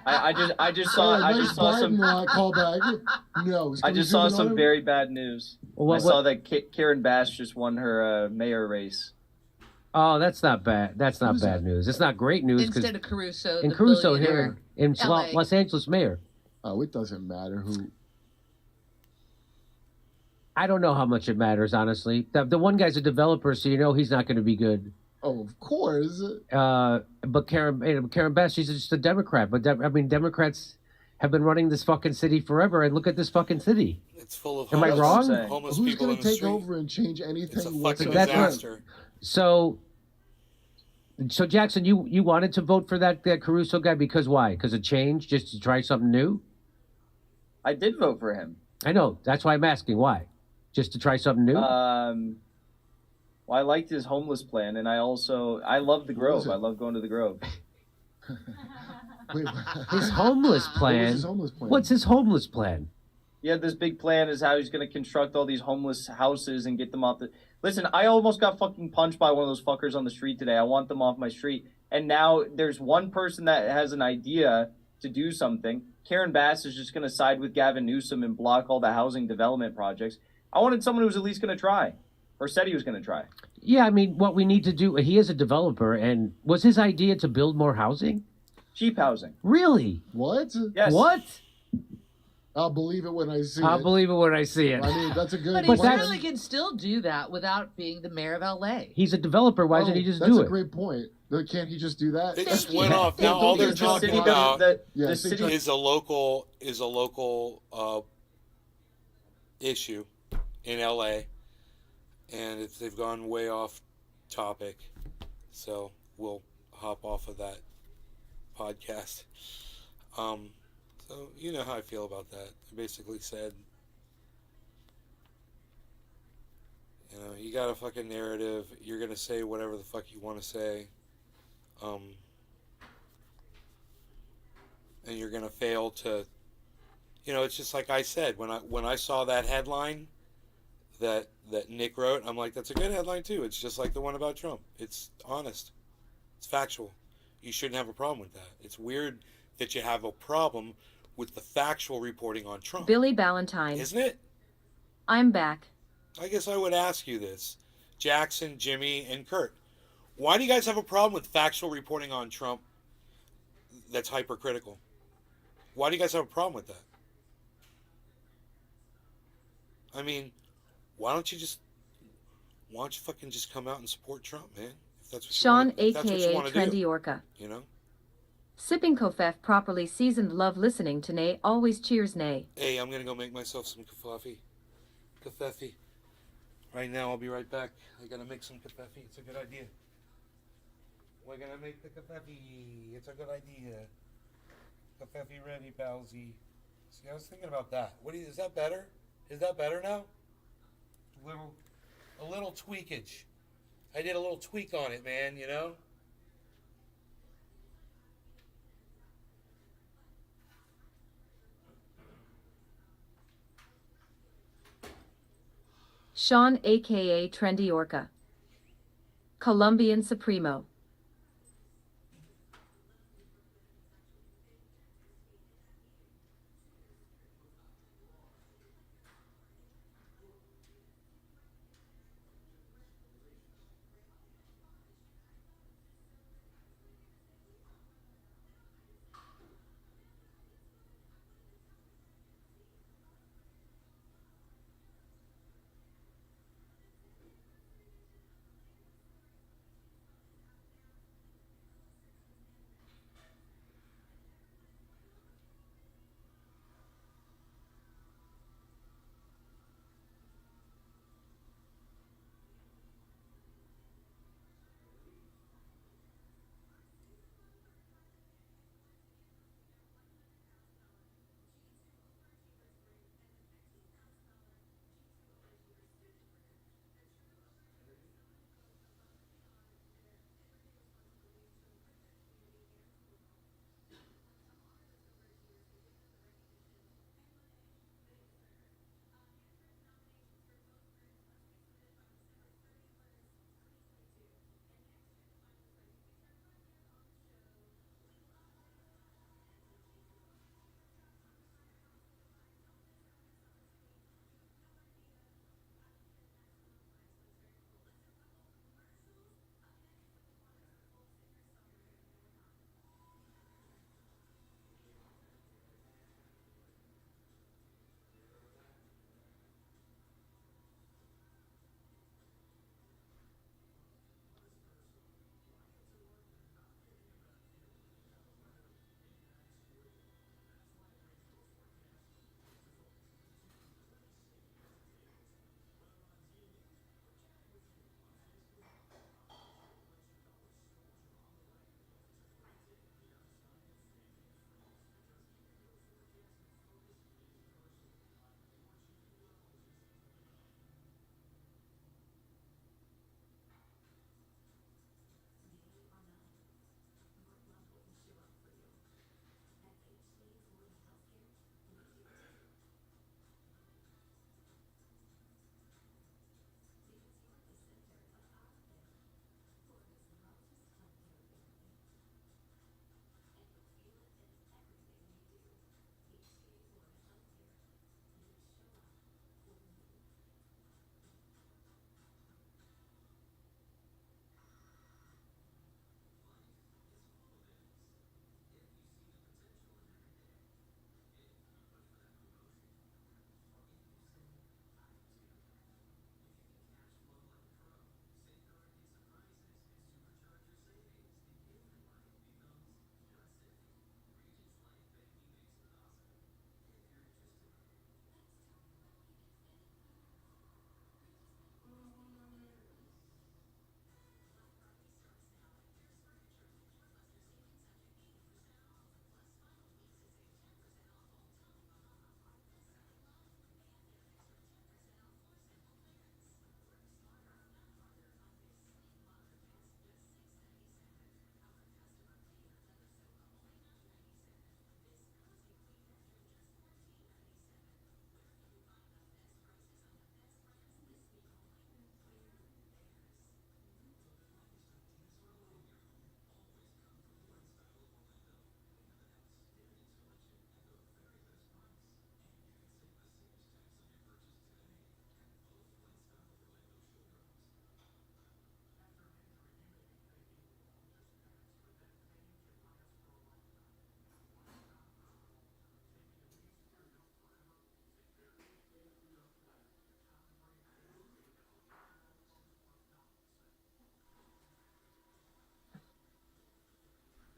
I just saw Hey, I nice just saw Biden some callback. No, I can we just zoom saw in on some him? very bad news. Well, I saw that Karen Bass just won her mayor race. Oh, that's not bad. That's not Who's bad that? news. It's not great news Instead of Caruso, in the Caruso billionaire. here in LA. Los Angeles mayor. Oh, it doesn't matter who. I don't know how much it matters, honestly. The one guy's a developer, so you know he's not going to be good. Oh, of course. But Karen Bass, she's just a Democrat. But I mean, Democrats have been running this fucking city forever, and look at this fucking city. It's full of Am I homeless, wrong? homeless Who's people going in to the take street. over and change anything It's a fucking That's what- disaster. So Jackson, you wanted to vote for that Caruso guy because why? Because of change, just to try something new? I did vote for him. I know. That's why I'm asking why. Just to try something new? Well, I liked his homeless plan, and I love the What was Grove. it? I love going to the Grove. Wait, His homeless plan. What was his homeless plan? What's his homeless plan? He had this big plan is how he's going to construct all these homeless houses and get them off the. Listen, I almost got fucking punched by one of those fuckers on the street today. I want them off my street. And now there's one person that has an idea to do something. Karen Bass is just going to side with Gavin Newsom and block all the housing development projects. I wanted someone who was at least going to try, or said he was going to try. Yeah, I mean, what we need to do. He is a developer, and was his idea to build more housing? Cheap housing. Really? What? Yes. What? I'll believe it when I see it. I'll believe it when I see it. I mean, that's a good But he But that's- certainly can still do that without being the mayor of LA. He's a developer. Why doesn't he just that's do a it? great point. Can't he just do that? They just Thank went you. off. Now Thank all you. they're Because the talking city about Yeah, the see, city is a local issue in LA, and they've gone way off topic, so we'll hop off of that podcast. So you know how I feel about that. I basically said, you know, you got a fucking narrative. You're gonna say whatever the fuck you want to say, and you're gonna fail to. You know, it's just like I said when I saw that headline that Nick wrote. I'm like, that's a good headline too. It's just like the one about Trump. It's honest. It's factual. You shouldn't have a problem with that. It's weird that you have a problem with the factual reporting on Trump. Billy Ballantyne. Isn't it? I'm back. I guess I would ask you this. Jackson, Jimmy, and Kurt. Why do you guys have a problem with factual reporting on Trump that's hypercritical? Why do you guys have a problem with that? I mean, why don't you fucking just come out and support Trump, man? If that's what Sean, if that's what you aka wanna Trendy do, Orca. you know? Sipping kofef properly seasoned love listening to Nay always cheers Nay. Hey, I'm gonna go make myself some kafefe. Kafefe. Right now, I'll be right back. I gotta make some kafefe. It's a good idea. We're gonna make the kafefe. It's a good idea. Kafefe ready, palsy. See, I was thinking about that. Is that better? Is that better now? A little tweakage. I did a little tweak on it, man, you know? Sean, aka Trendy Orca. Colombian Supremo.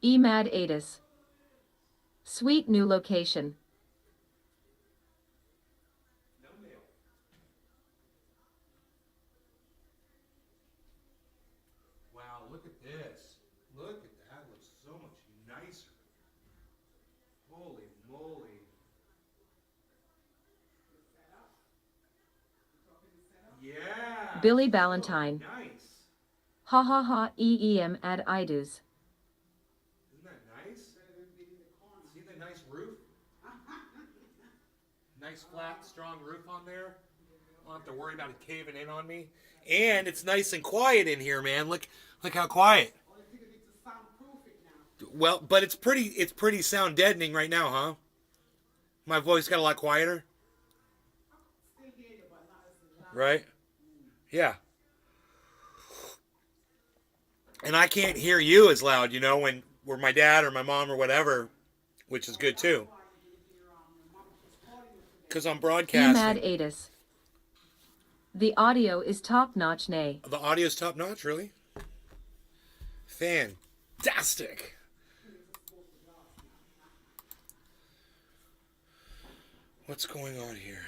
Emad Adis. Sweet new location. No mail. Wow, look at this. Look at that. Looks so much nicer. Holy moly. Yeah. Billy so Ballantyne. Nice. Ha ha ha eem ad idus. Isn't that nice? See the nice roof? Nice flat, strong roof on there. I don't have to worry about it caving in on me. And it's nice and quiet in here, man. Look how quiet. Well, but it's pretty sound deadening right now, huh? My voice got a lot quieter. Right? Yeah. And I can't hear you as loud, when we're my dad or my mom or whatever, which is good too. Because I'm broadcasting. Emad Adis. The audio is top-notch, nay. The audio's top-notch, really? Fantastic. What's going on here?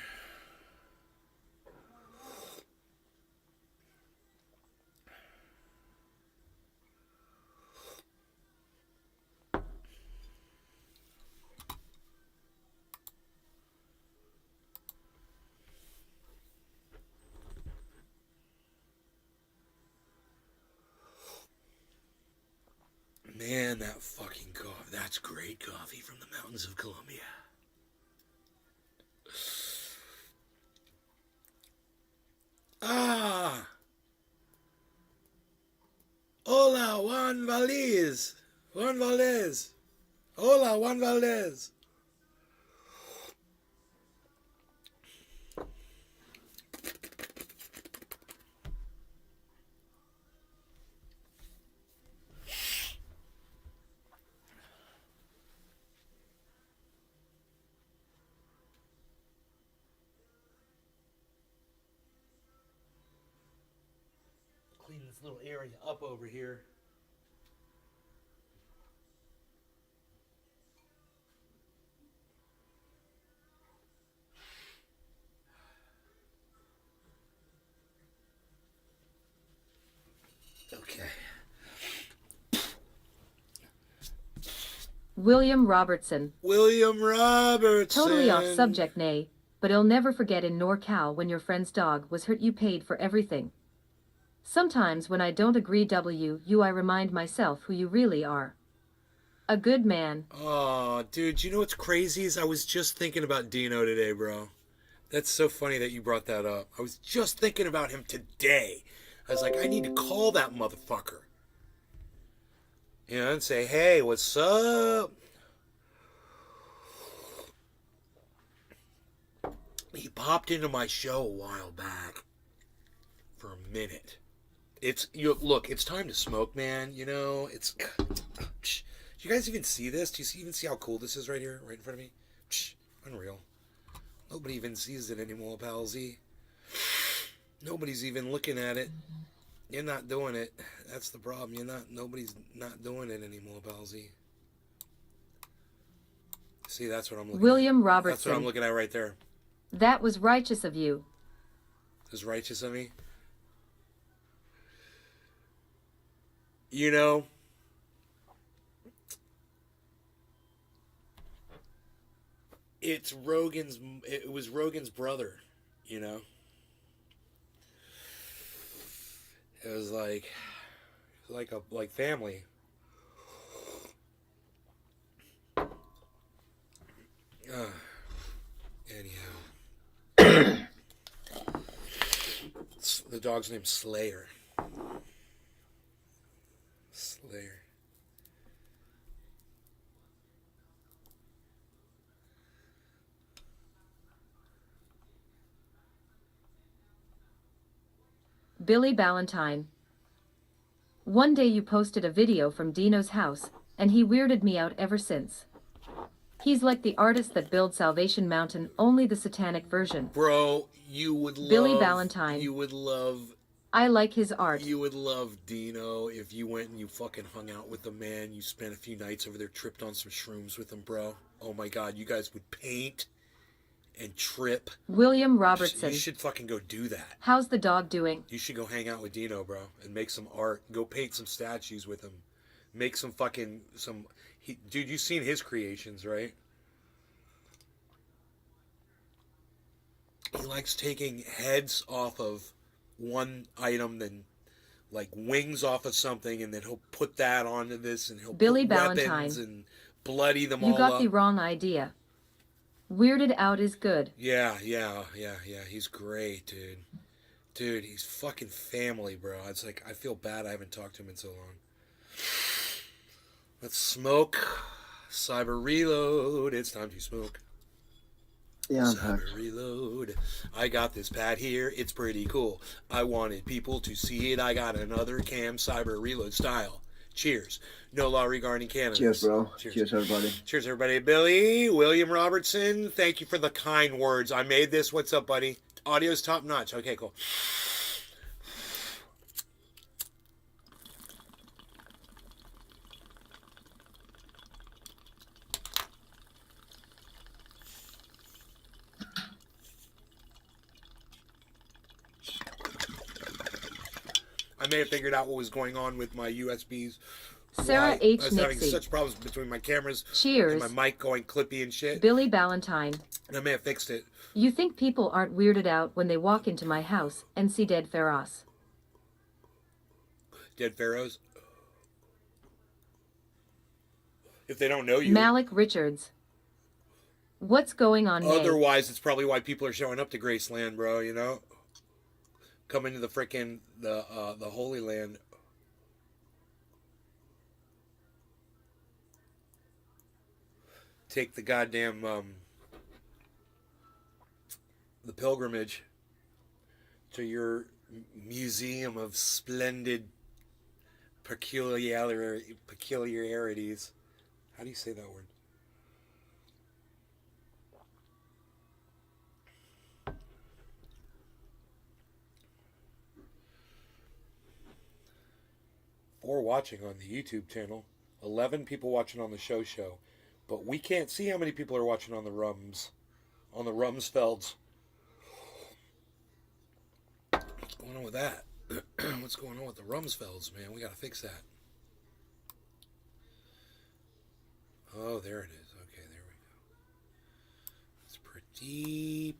Man, that fucking coffee. That's great coffee from the mountains of Colombia. Ah! Hola, Juan Valdez. Juan Valdez. Hola, Juan Valdez. Clean this little area up over here. Okay. William Robertson. William Robertson. Totally off subject, nay, but I'll never forget in NorCal when your friend's dog was hurt, you paid for everything. Sometimes when I don't agree I remind myself who you really are. A good man. Oh, dude, you know what's crazy is I was just thinking about Dino today, bro. That's so funny that you brought that up. I was just thinking about him today. I was like, I need to call that motherfucker. And say, hey, what's up? He popped into my show a while back for a minute. Look, it's time to smoke, man. It's... Do you guys even see this? Do you even see how cool this is right here, right in front of me? Unreal. Nobody even sees it anymore, pal Z. Nobody's even looking at it. You're not doing it. That's the problem. Nobody's not doing it anymore, pal Z. See, that's what I'm looking William at. Robertson. That's what I'm looking at right there. That was righteous of you. It was righteous of me. It was Rogan's brother, It was like family. Anyhow. The dog's name's Slayer. Slayer. Billy Ballantyne. One day you posted a video from Dino's house, and he weirded me out ever since. He's like the artist that built Salvation Mountain, only the satanic version. Bro, you would love... Billy Ballantyne. You would love I like his art. You would love Dino if you went and you fucking hung out with the man. You spent a few nights over there, tripped on some shrooms with him, bro. Oh my God, you guys would paint and trip. William Robertson. You should fucking go do that. How's the dog doing? You should go hang out with Dino, bro, and make some art. Go paint some statues with him. Make some fucking dude. You've seen his creations, right? He likes taking heads off of one item, then like wings off of something, and then he'll put that onto this, and he'll Billy put Ballantyne. weapons and bloody them all You got up. the wrong idea. Weirded Out is good. Yeah. He's great, dude. Dude, he's fucking family, bro. It's like I feel bad I haven't talked to him in so long. Let's smoke. Cyber reload. It's time to smoke. Yeah, I'm Cyber packed. reload. I got this pad here. It's pretty cool. I wanted people to see it. I got another cam cyber reload style. Cheers. No law regarding cannabis. Cheers, bro. Cheers. Cheers, everybody. Cheers, everybody. Billy, William Robertson, thank you for the kind words. I made this. What's up, buddy? Audio's top notch. Okay, cool. I may have figured out what was going on with my USBs. Sarah Why H. I was having Nixie. such problems between my cameras Cheers. and my mic going clippy and shit. Billy Ballantyne. And I may have fixed it. You think people aren't weirded out when they walk into my house and see dead pharaohs? Dead pharaohs. If they don't know you. Malik Richards. What's going on, May? Otherwise, it's probably why people are showing up to Graceland, bro, you know? Coming to the frickin' the Holy Land. Take the goddamn the pilgrimage to your museum of splendid peculiarities. How do you say that word? Four watching on the YouTube channel, 11 people watching on the show, but we can't see how many people are watching on the Rumsfelds. What's going on with that? What's going on with the Rumsfelds, man? We gotta fix that. Oh, there it is. Okay, there we go. It's pretty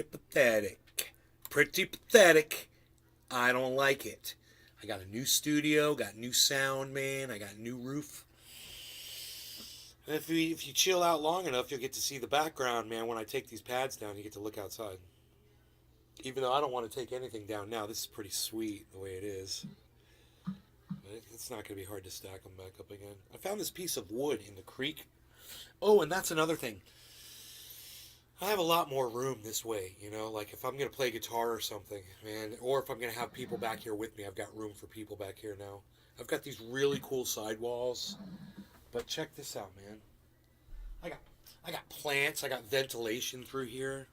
pathetic. Pretty pathetic. I don't like it. I got a new studio, got new sound, man. I got new roof. And if you chill out long enough, you'll get to see the background, man. When I take these pads down, you get to look outside. Even though I don't want to take anything down now, this is pretty sweet the way it is. But it's not going to be hard to stack them back up again. I found this piece of wood in the creek. Oh, and that's another thing. I have a lot more room this way, you know, like if I'm going to play guitar or something, man, or if I'm going to have people back here with me, I've got room for people back here now. I've got these really cool sidewalls, but check this out, man. I got plants, I got ventilation through here.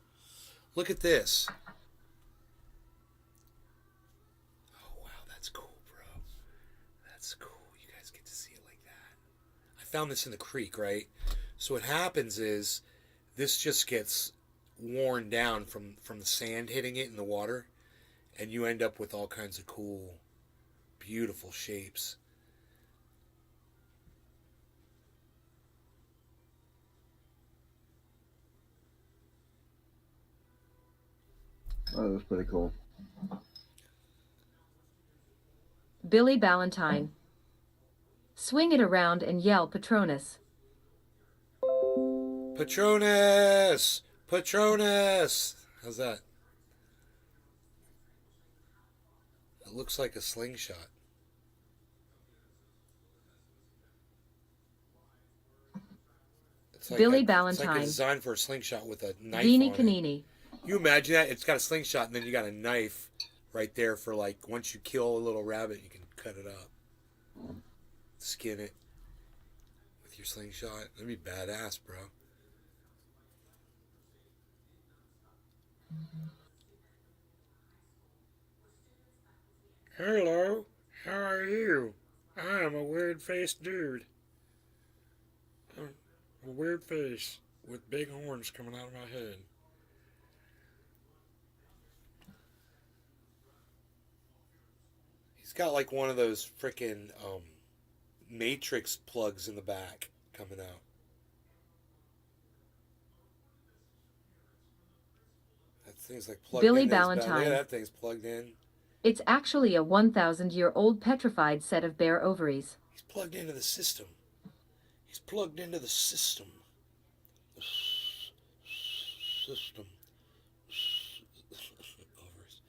Look at this. Oh, wow, that's cool, bro. That's cool. You guys get to see it like that. I found this in the creek, right? So what happens is, this just gets worn down from the sand hitting it in the water, and you end up with all kinds of cool, beautiful shapes. Oh, that's pretty cool. Billy Ballantyne. Swing it around and yell Patronus. Patronus! Patronus! How's that? It looks like a slingshot. It's like Billy It's Ballantyne. like a design for a slingshot with a knife Beanie on it. Canini. You imagine that? It's got a slingshot and then you got a knife right there for like, once you kill a little rabbit, you can cut it up. Skin it with your slingshot. That'd be badass, bro. Hello, how are you? I am a weird-faced dude. A weird face with big horns coming out of my head. He's got like one of those frickin' Matrix plugs in the back coming out. That thing's like plugged Billy into his back. Look Ballantyne. at that thing's plugged in. It's actually a 1,000-year-old petrified set of bare ovaries. He's plugged into the system. He's plugged into the system. The system. Ovaries.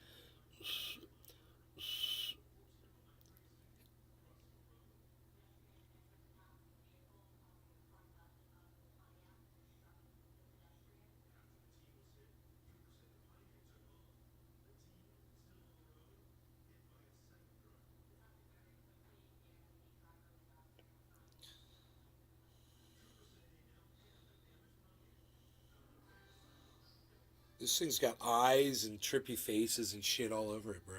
This thing's got eyes and trippy faces and shit all over it, bro.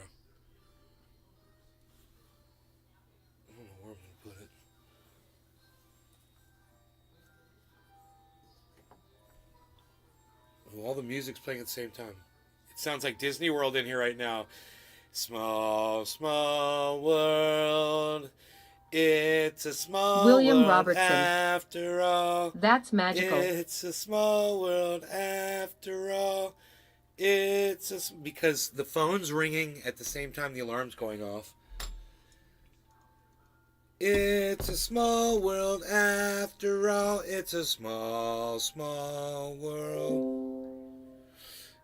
I don't know where I'm gonna put it. Well, all the music's playing at the same time. It sounds like Disney World in here right now. Small, small world. It's a small William world Robertson. after all. That's magical. It's a small world after all. Because the phone's ringing at the same time the alarm's going off. It's a small world after all. It's a small, small world.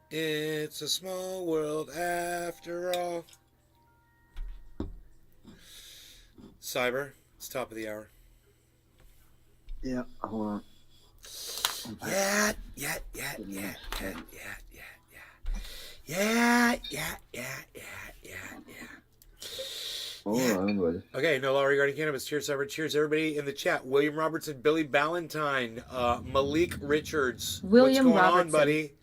It's a small world after all. Cyber, it's top of the hour. Yeah, hold on. Yeah. Hold on, buddy. Okay, no law regarding cannabis. Cheers, Cyber. Cheers, everybody in the chat. William Robertson, Billy Ballantyne, Malik Richards. William What's going Robertson. on, buddy?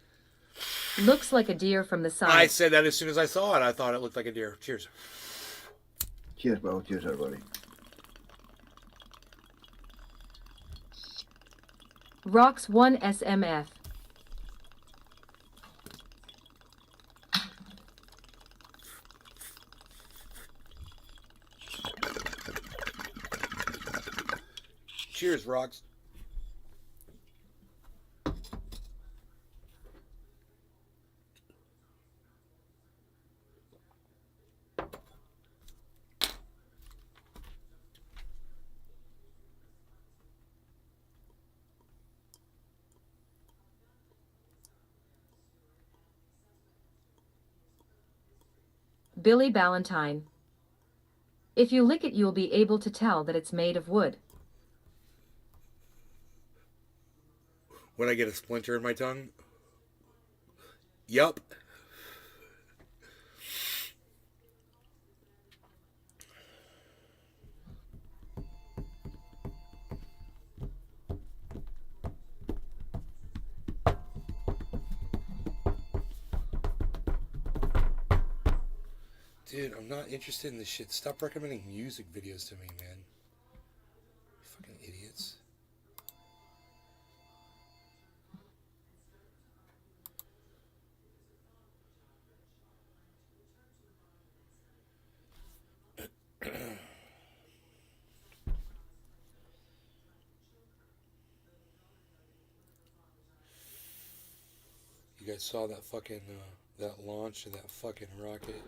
Looks like a deer from the side. I said that as soon as I saw it. I thought it looked like a deer. Cheers. Cheers, bro. Cheers, everybody. Rocks 1 SMF. Cheers, Rocks. Billy Ballantyne. If you lick it, you'll be able to tell that it's made of wood. When I get a splinter in my tongue? Yup. Dude, I'm not interested in this shit. Stop recommending music videos to me, man. You fucking idiots. You guys saw that fucking, that launch of that fucking rocket?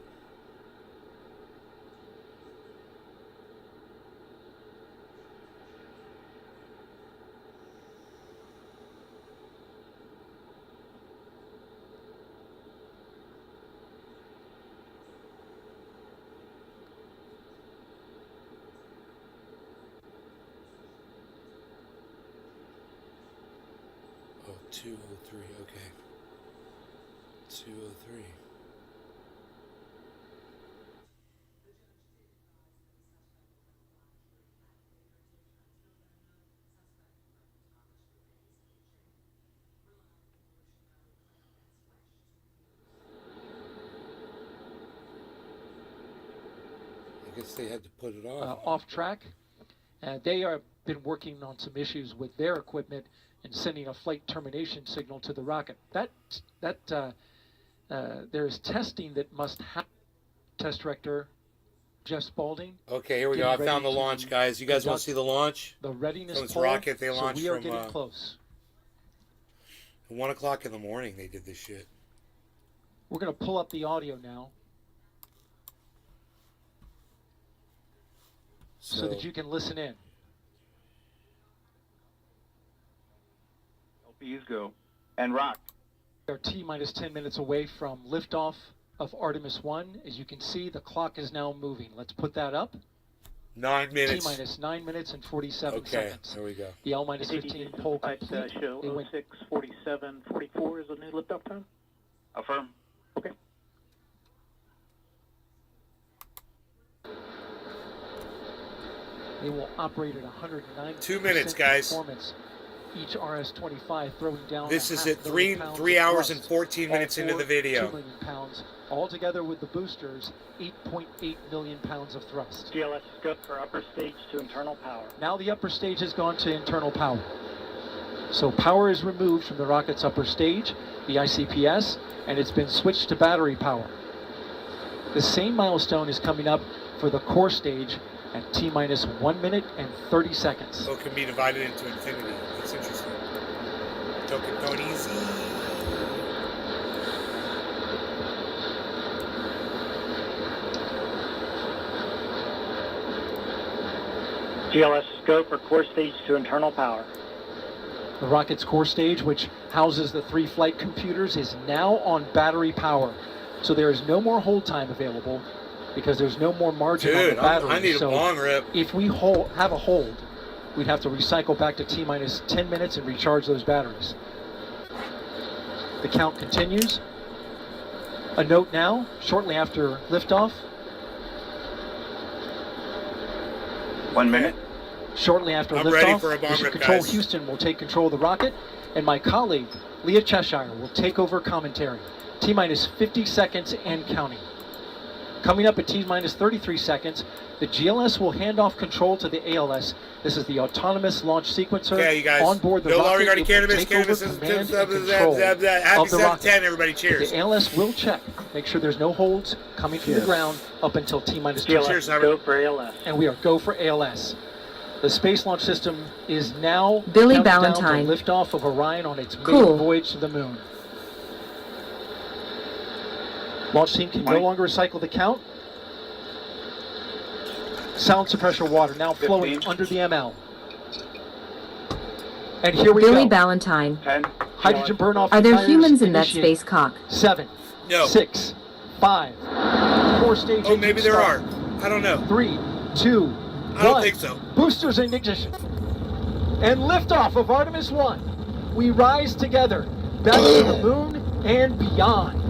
Oh, 203, okay. 203. I guess they had to put it off. Off track. They have been working on some issues with their equipment and sending a flight termination signal to the rocket. There's testing that must happen. Test director Jeff Spaulding. Okay, here we go. I found the launch, guys. You guys want to see the launch? The readiness From this poll. rocket they launched so we are from getting close. 1 o'clock in the morning. They did this shit. We're going to pull up the audio now so that you can listen in. LPs go and rock. We are T-minus 10 minutes away from liftoff of Artemis 1. As you can see, the clock is now moving. Let's put that up. 9 minutes. T-minus 9 minutes and 47 Okay, seconds. there we go. The L-minus 15 poll complete. Show They went 06:47:44 is the new liftoff time. Affirm. Okay. They will operate at 109. 2 minutes, guys. Performance. Each RS-25 throwing down. This is at 3 hours and 14 minutes into the video. 2 million pounds. Altogether with the boosters, 8.8 million pounds of thrust. GLS scope for upper stage to internal power. Now the upper stage has gone to internal power. So power is removed from the rocket's upper stage, the ICPS, and it's been switched to battery power. The same milestone is coming up for the core stage at T-minus 1 minute and 30 seconds. So it can be divided into infinity. That's interesting. Token going easy. GLS scope for core stage to internal power. The rocket's core stage, which houses the 3 flight computers, is now on battery power. So there is no more hold time available because there's no more margin on the battery. I need a long rip. If we have a hold, we'd have to recycle back to T-minus 10 minutes and recharge those batteries. The count continues. A note now, shortly after liftoff. 1 minute. Shortly after I'm ready liftoff, for a bomb Mission rip, Control guys. Houston will take control of the rocket, and my colleague, Leah Cheshire, will take over commentary. T-minus 50 seconds and counting. Coming up at T-minus 33 seconds, the GLS will hand off control to the ALS. This is the autonomous launch sequencer. Okay, you guys. On board the Bill rocket. already It will cannabis, take cannabis, over command and control happy of the rocket. 710, everybody. Cheers. The ALS will check. Make sure there's no holds coming from the ground up until T-minus 2 GLS seconds. go for ALS. And we are go for ALS. The Space Launch System is now Billy counting down Ballantyne. to liftoff of Orion on its maiden Cool. voyage to the moon. Launch team can no longer recycle the count. Sound suppressor water now flowing 15. under the ML. And here we Billy go. Ballantyne. 10. Hydrogen burn off. Are there tires humans in that initiated. space cock? 7, No. 6, 5, 4 stage. Oh, maybe there start. are. I don't know. 3, 2, I don't 1. think so. Boosters in ignition. And liftoff of Artemis 1. We rise together back to the moon and beyond.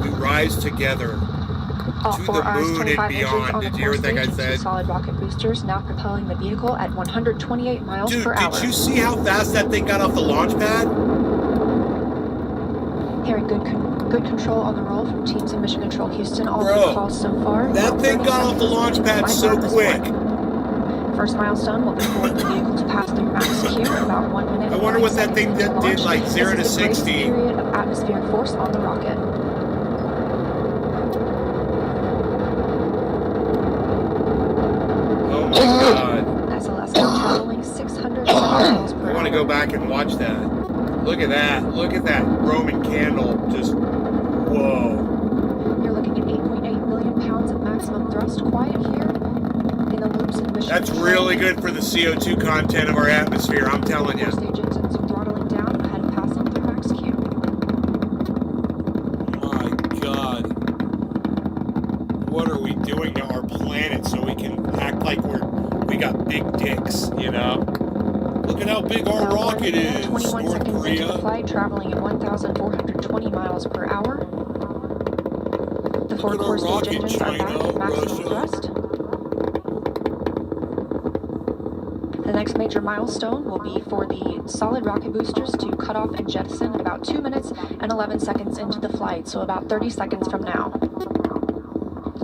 We rise together All to 4 the moon and RS-25 engines beyond. on the Did you hear core what that guy stage, 2 said? solid rocket boosters now propelling the vehicle at 128 miles Dude, per hour. did you see how fast that thing got off the launch pad? Hearing good control on the roll from teams in Mission Control Houston. All Bro, the calls so far. That thing got off the launch pad so quick. First milestone will be for the vehicle to pass through max Q in about 1 minute. I wonder what that thing did, like 0 to This is the greatest 60. period of atmospheric force on the rocket. Oh my god. SLS now traveling 600 miles per hour. I want to go back and watch that. Look at that. Look at that Roman candle. Just, whoa. You're looking at 8.8 million pounds of maximum thrust quiet here in the loops and Mission That's Control. really good for the CO2 content of our atmosphere, I'm telling you. Stage engines throttling down ahead of passing through max Q. My god. What are we doing to our planet so we can act like we got big dicks, you know? Look at how big our Now, rocket is, 21 North seconds into the Korea. flight, traveling at 1,420 miles per hour. The 4 at our core stage rocket, engines are back China, at maximum Russia. thrust. The next major milestone will be for the solid rocket boosters to cut off and jettison about 2 minutes and 11 seconds into the flight, so about 30 seconds from now.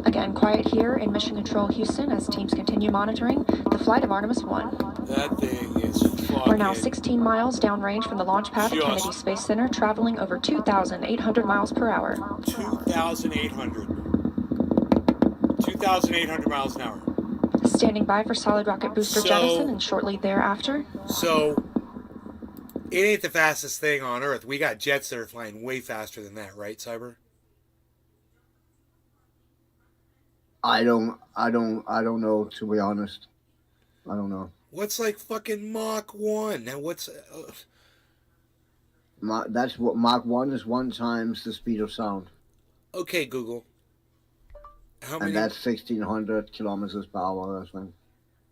Again, quiet here in Mission Control Houston as teams continue monitoring the flight of Artemis 1. That thing is fucking... We're now 16 miles downrange from the launch pad at Kennedy Space Center, traveling over 2,800 miles per hour. 2,800 miles an hour. Standing by for solid rocket booster jettison and shortly thereafter. So, it ain't the fastest thing on Earth. We got jets that are flying way faster than that, right, Cyber? I don't know, to be honest. I don't know. What's like fucking Mach 1? Now what's... That's what Mach 1 is, 1 times the speed of sound. Okay, Google. How many? And that's 1,600 kilometers per hour, I think.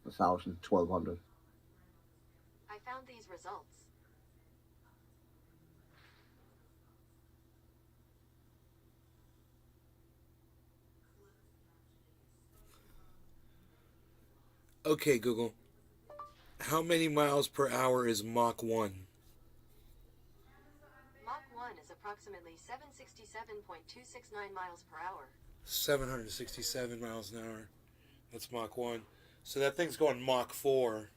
1,000, 1,200. I found these results. Okay, Google. How many miles per hour is Mach 1? Mach 1 is approximately 767.269 miles per hour. 767 miles an hour. That's Mach 1. So that thing's going Mach 4.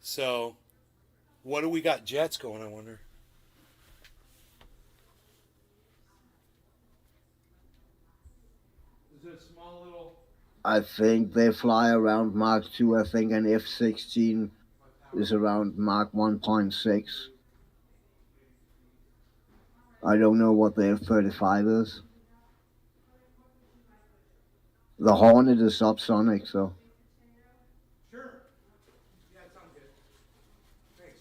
So, what do we got jets going, I wonder? Is it a small little... I think they fly around Mach 2. I think an F-16 is around Mach 1.6. I don't know what the F-35 is. The Hornet is subsonic, so... Sure. Yeah, it sounds good. Thanks.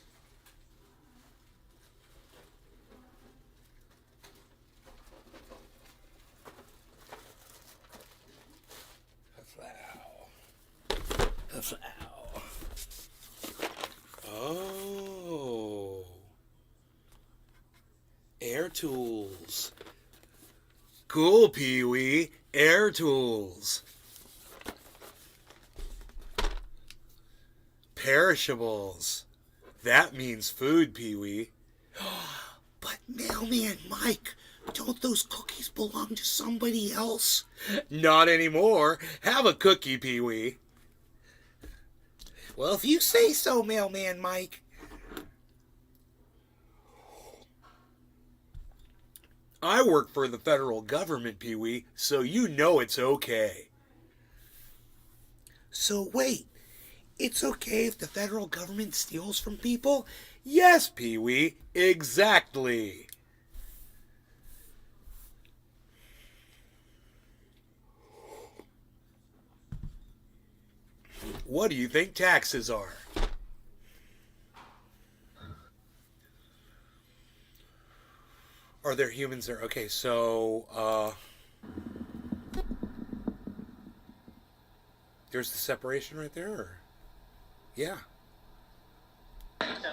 Oh. Air tools. Cool, Pee-wee. Air tools. Perishables. That means food, Pee-wee. But Mailman Mike, don't those cookies belong to somebody else? Not anymore. Have a cookie, Pee-wee. Well, if you say so, Mailman Mike. I work for the federal government, Pee-wee, so you know it's okay. So wait, it's okay if the federal government steals from people? Yes, Pee-wee, exactly. What do you think taxes are? Are there humans there? Okay, so, there's the separation right there? Or? Yeah.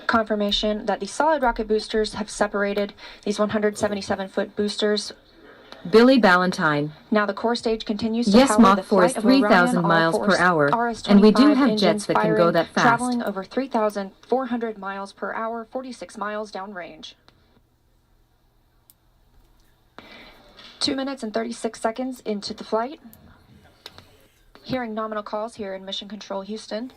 Confirmation that the solid rocket boosters have separated these 177-foot boosters. Billy Ballantyne. Now the core stage continues to Yes, power Mach the 4 is flight of 3,000 Orion, miles per hour, RS-25 and we do have engines jets that can go firing, that fast. traveling over 3,400 miles per hour, 46 miles downrange. 2 minutes and 36 seconds into the flight. Hearing nominal calls here in Mission Control Houston.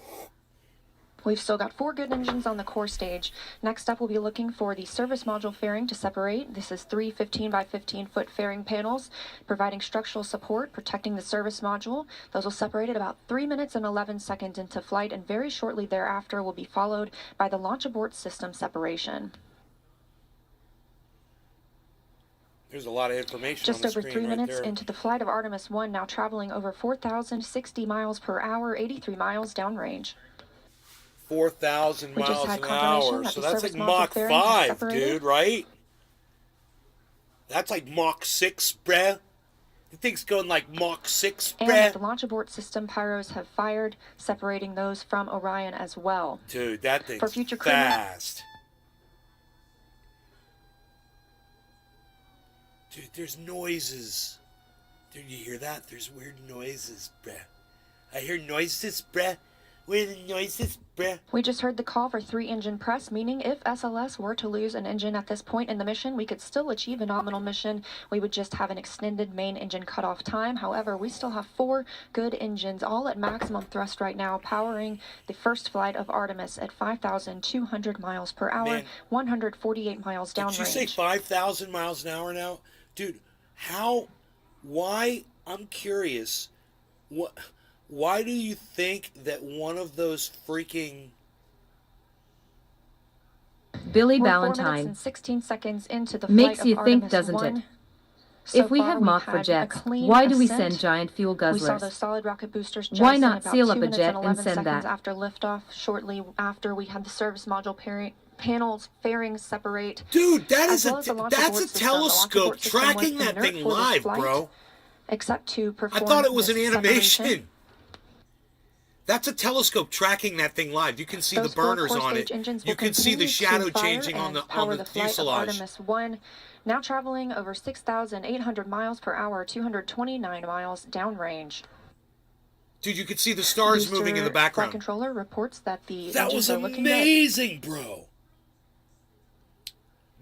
We've still got 4 good engines on the core stage. Next up, we'll be looking for the service module fairing to separate. This is 3 15 by 15 foot fairing panels, providing structural support, protecting the service module. Those will separate at about 3 minutes and 11 seconds into flight, and very shortly thereafter will be followed by the launch abort system separation. There's a lot of information Just on the over screen 3 right minutes there. into the flight of Artemis 1, now traveling over 4,060 miles per hour, 83 miles downrange. 4,000 We just miles had an confirmation hour. that So the that's service like module Mach fairing has 5, separated. dude, right? That's like Mach 6, bruh. The thing's going like Mach 6, And that the bruh. launch abort system pyros have fired, separating those from Orion as well. Dude, that thing's For future crew fast. Dude, there's noises. Dude, you hear that? There's weird noises, bruh. I hear noises, bruh. What are the noises, bruh? We just heard the call for 3-engine press, meaning if SLS were to lose an engine at this point in the mission, we could still achieve a nominal mission. We would just have an extended main engine cutoff time. However, we still have 4 good engines, all at maximum thrust right now, powering the first flight of Artemis at 5,200 miles per hour, Man. 148 miles downrange. Did you say 5,000 miles an hour now? Dude, why, I'm curious, why do you think that one of those freaking... Billy We're 4 minutes Ballantyne. and 16 seconds into the Makes flight you of think, Artemis doesn't 1. it? So If we far, have we've Mach for had a jets, clean why do we ascent. send giant fuel We saw guzzlers? those solid rocket boosters Why jettison not about seal 2 up a minutes jet and and 11 send seconds that? after liftoff, shortly after we had the service module panels fairings separate. Dude, that as is well as the launch that's abort a system. The launch telescope abort system was tracking that inert thing for this live, flight, bro. Except to I perform thought it was an this animation. separation. That's a telescope tracking that thing live. You can see Those the burners 4 core on stage it. engines You will can see the continue shadow to fire changing on and the power the flight of fuselage. Artemis 1, now traveling over 6,800 miles per hour, 229 miles downrange. Dude, you could see the stars moving in the Flight background. controller reports that the That engines was are looking good. amazing, bro.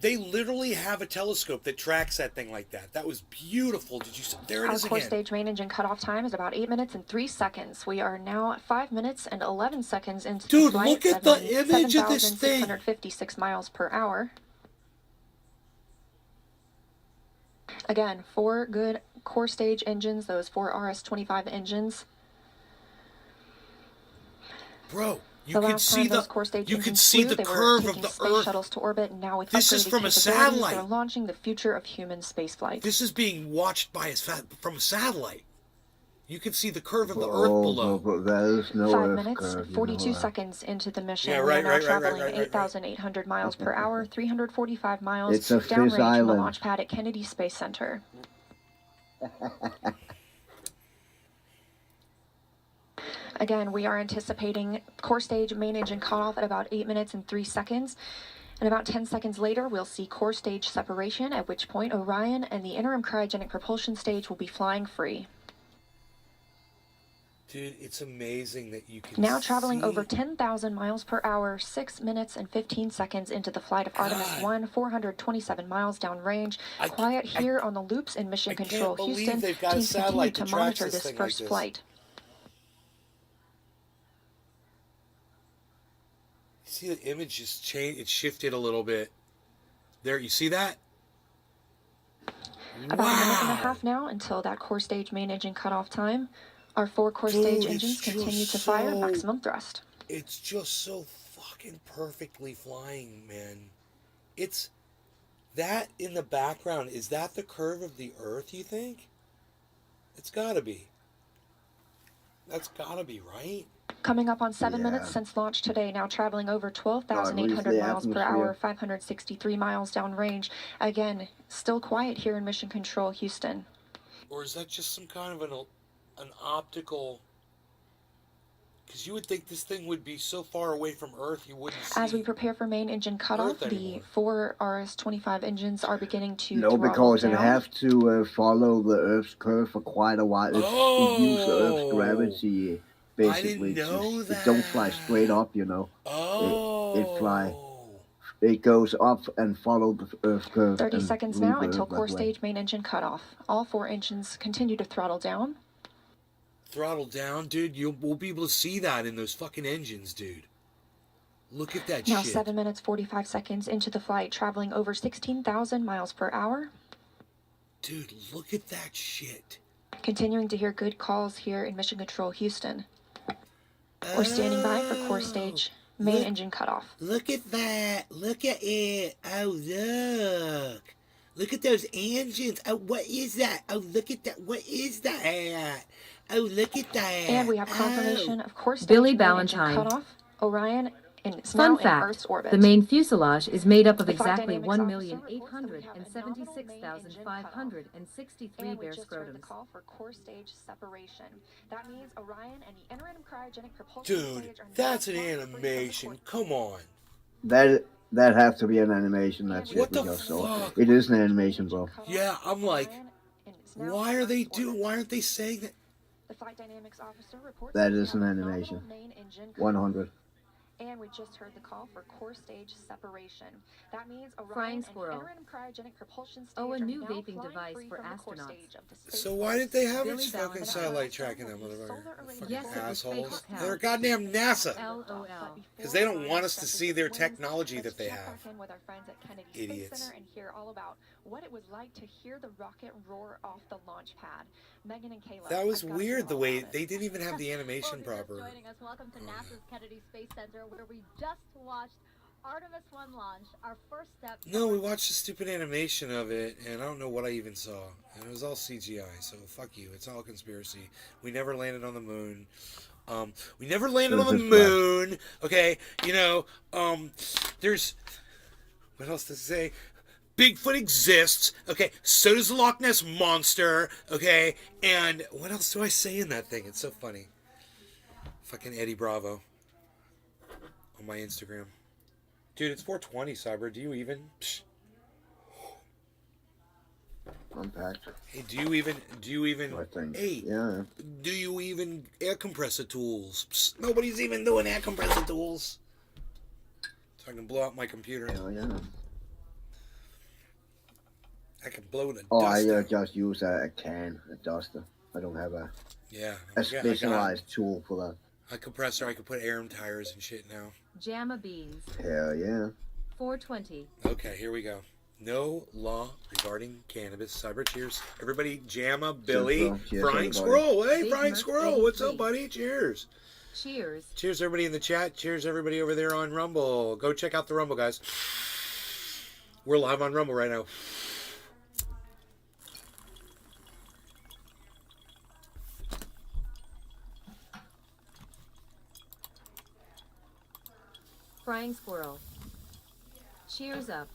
They literally have a telescope that tracks that thing like that. That was beautiful. Did you see? There it Our is core again. stage main engine cutoff time is about 8 minutes and 3 seconds. We are now at 5 minutes and 11 seconds into the Dude, flight. look at the image of this thing. 7,656 miles per hour. Again, 4 good core stage engines, those 4 RS-25 engines. Bro, you The could last see time the those core stage you could engines see flew, the they were curve of taking the space Earth. shuttles to orbit, and now with This is upgraded from a capabilities, satellite. they're launching the future of human spaceflight. This is being watched by from a satellite. You can see the curve of the Earth Oh, below. but there is no 5 Earth minutes, curve, 42 you know, seconds into the mission. Yeah, We right, are now right, right, traveling right, right, right. 8,800 miles per hour, 345 miles It's a fish downrange from the island. launch pad at Kennedy Space Center. Again, we are anticipating core stage main engine cutoff at about 8 minutes and 3 seconds. And about 10 seconds later, we'll see core stage separation, at which point Orion and the interim cryogenic propulsion stage will be flying free. Dude, it's amazing that you can Now traveling see. over 10,000 miles per hour, 6 minutes and 15 seconds into the flight of Artemis 1, 427 miles downrange. Quiet here on the loops in Mission Control believe Houston. they've got a Teams continue satellite to that tracks monitor this this thing like first this. flight. You see the image just changed. It shifted a little bit. There, you see that? About a minute and a half now until that core stage main engine cutoff time. Our 4 core stage Dude, engines it's just continue to fire at so- maximum thrust. It's just so fucking perfectly flying, man. It's that in the background. Is that the curve of the Earth, you think? It's gotta be. That's gotta be, right? Coming up on 7 Yeah. minutes since launch today, now traveling over Or at 12,800 least the miles per hour, atmosphere. 563 miles downrange. Again, still quiet here in Mission Control Houston. Or is that just some kind of an optical... Because you would think this thing would be so far away from Earth you wouldn't see... As we prepare for main engine cutoff, Earth the anymore. 4 RS-25 engines are beginning to No, throttle because it down. have to follow the Earth's curve for quite a while. It uses Earth's gravity, basically. didn't know It don't fly straight up, you know. Oh. It goes up and follow the Earth's curve. 30 and seconds leave now the until Earth that core way. stage main engine cutoff. All 4 engines continue to throttle down. Throttle down, dude. We'll be able to see that in those fucking engines, dude. Look at that Now shit. 7 minutes 45 seconds into the flight, traveling over 16,000 miles per hour. Dude, look at that shit. Continuing to hear good calls here in Mission Control Houston. We're standing by for core stage main engine cutoff. Look at that. Look at it. Oh, look. Look at those engines. Oh, what is that? Oh, look at that. What is that? Oh, look at that. And we have confirmation of core stage Billy main engine Ballantyne. cutoff. Orion is now Fun in fact, Earth's orbit. the main fuselage is made up of The flight exactly dynamics officer reports that we have a nominal main engine cutoff. 1,876,563 And we bare just heard the scrotums. call for core stage separation. That means Orion and the interim cryogenic propulsion Dude, stage are now that's an flying free from the animation. core Come on. That have to be an animation. That shit What we the just saw. fuck? It is an animation, bro. Yeah, I'm like, Orion, and it's now why in are they Earth's orbit. why aren't they saying that? The flight dynamics officer reports That we is have an a nominal animation. main engine. 100. And we just heard the call for core stage separation. That means Frying Orion and squirrel. interim cryogenic propulsion stage Oh, a are new now vaping flying device free for from the core astronauts. stage of the space So why did they have Billy its fucking Valentine. satellite tracking that motherfucker? Fucking Yes, it was fake assholes. as hell. They're goddamn NASA. LOL. Because they don't want us to see their technology that they have. Back in with our friends at Kennedy Idiots. Space Center and hear all about what it was like to hear the rocket roar off the launch pad. Megan and Kayla. That was I've gotta weird hear the all way about it. they didn't even have the animation Well, proper. just joining us, welcome to NASA's Kennedy Space Center, where we just watched Artemis 1 launch, our first step. No, we watched the stupid animation of it, and I don't know what I even saw. And it was all CGI, so fuck you. It's all conspiracy. We never landed on the moon. We never landed on the moon. Okay, you know, there's... What else to say? Bigfoot exists. Okay, so does the Loch Ness Monster. Okay, and what else do I say in that thing? It's so funny. Fucking Eddie Bravo. On my Instagram. Dude, it's 420, Cyber. Do you even... Psh. Unpacked. Hey, do you even... I think. Hey, Yeah. do you even... Air compressor tools. Psst, nobody's even doing air compressor tools. So I can blow out my computer. Hell yeah. I can blow the Oh, dust I out. just use a can, a duster. I don't have a Yeah. specialized tool for that. A compressor, I could put air tires and shit now. Jamma beans. Hell yeah. 420. Okay, here we go. No law regarding cannabis. Cyber, cheers. Everybody, Jamma, Billy, Cheers, Frying everybody. Squirrel. Hey, Big Frying Merc Squirrel. What's 83. up, buddy? Cheers. Cheers. Cheers, everybody in the chat. Cheers, everybody over there on Rumble. Go check out the Rumble, guys. We're live on Rumble right now. Frying squirrel. Cheers up.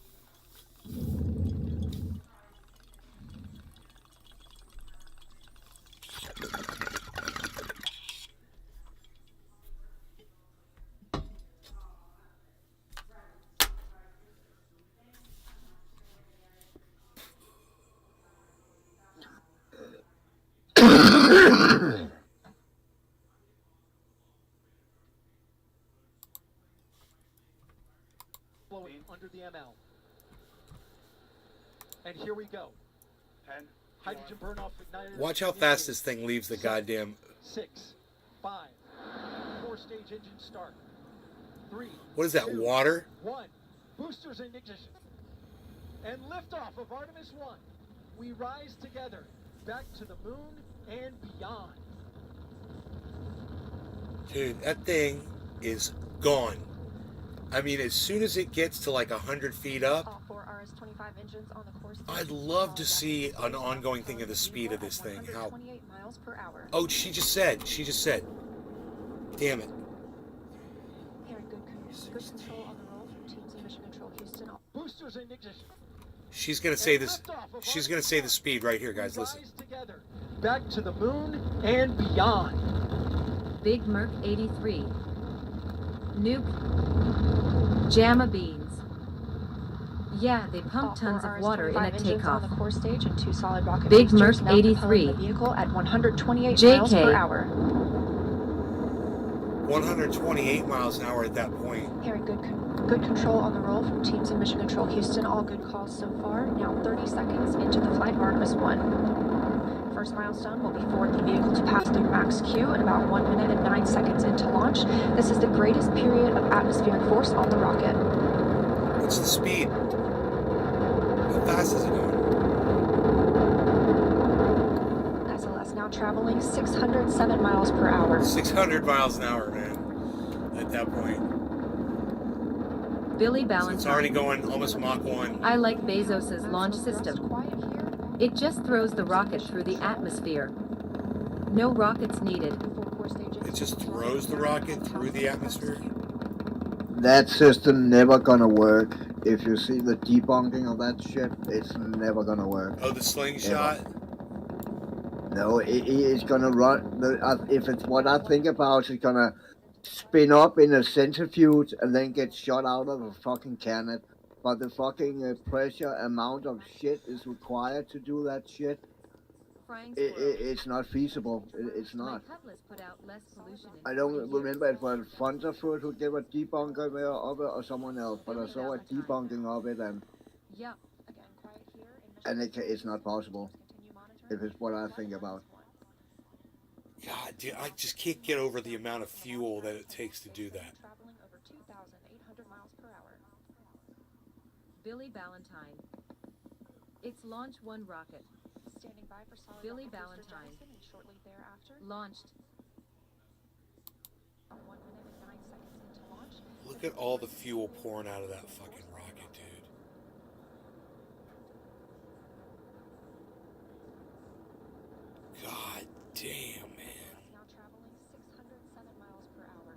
Flowing under the ML. And here we go. 10. Hydrogen burn off igniter. Watch how fast this thing leaves the goddamn... 6, 5, 4-stage engine start. 3. What is that, 2, water? 1. Boosters in ignition. And liftoff of Artemis 1. We rise together back to the moon and beyond. Dude, that thing is gone. I mean, as soon as it gets to like 100 feet up, All 4 RS-25 engines on the core stage. I'd love to see an ongoing thing of the speed of this thing. How? 128 miles per hour. Oh, she just said. Damn it. Hearing good control on the roll from teams in Mission Control Houston. Boosters in ignition. She's gonna say this. She's gonna say the speed right here, guys. We Listen. rise together back to the moon and beyond. Big Merc 83. Nuke. Jamma beans. Yeah, they pump tons of water in a takeoff. On the core stage and 2 solid rocket Big boosters Merc now propelling 83. the vehicle at 128 JK. miles per hour. 128 miles an hour at that point. Hearing good control on the roll from teams in Mission Control Houston. All good calls so far. Now 30 seconds into the flight of Artemis 1. First milestone will be for the vehicle to pass through max Q in about 1 minute and 9 seconds into launch. This is the greatest period of atmospheric force on the rocket. What's the speed? How fast is it going? SLS now traveling 607 miles per hour. 600 miles an hour, man. At that point. Billy So Ballantyne. it's already going almost Mach 1. I like Bezos's launch system. Quiet here. It just throws the rocket through the atmosphere. No rockets needed. It just throws the rocket through the atmosphere. That system never gonna work. If you see the debunking of that shit, it's never gonna work. Oh, the slingshot? No, it's gonna run. If it's what I think about, it's gonna spin up in a centrifuge and then get shot out of a fucking cannon. But the fucking pressure amount of shit is required to do that shit. Frying it's not feasible. It's My not. cutlass put out less pollution in I 40 don't years. remember if it was Fonterfoot who gave a debunker of it or someone else, but I saw a debunking of it, and Yep. it's not possible. If it's what I think about. God, dude, I just can't get over the amount of fuel that it takes to do that. Billy Ballantyne. It's Launch 1 rocket. Standing by for solid Billy rocket booster Ballantyne. jettison, and shortly thereafter, Launched. 1 minute and 9 seconds into launch. Look at all the fuel pouring out of that fucking rocket, dude. God damn, man. Now traveling 607 miles per hour.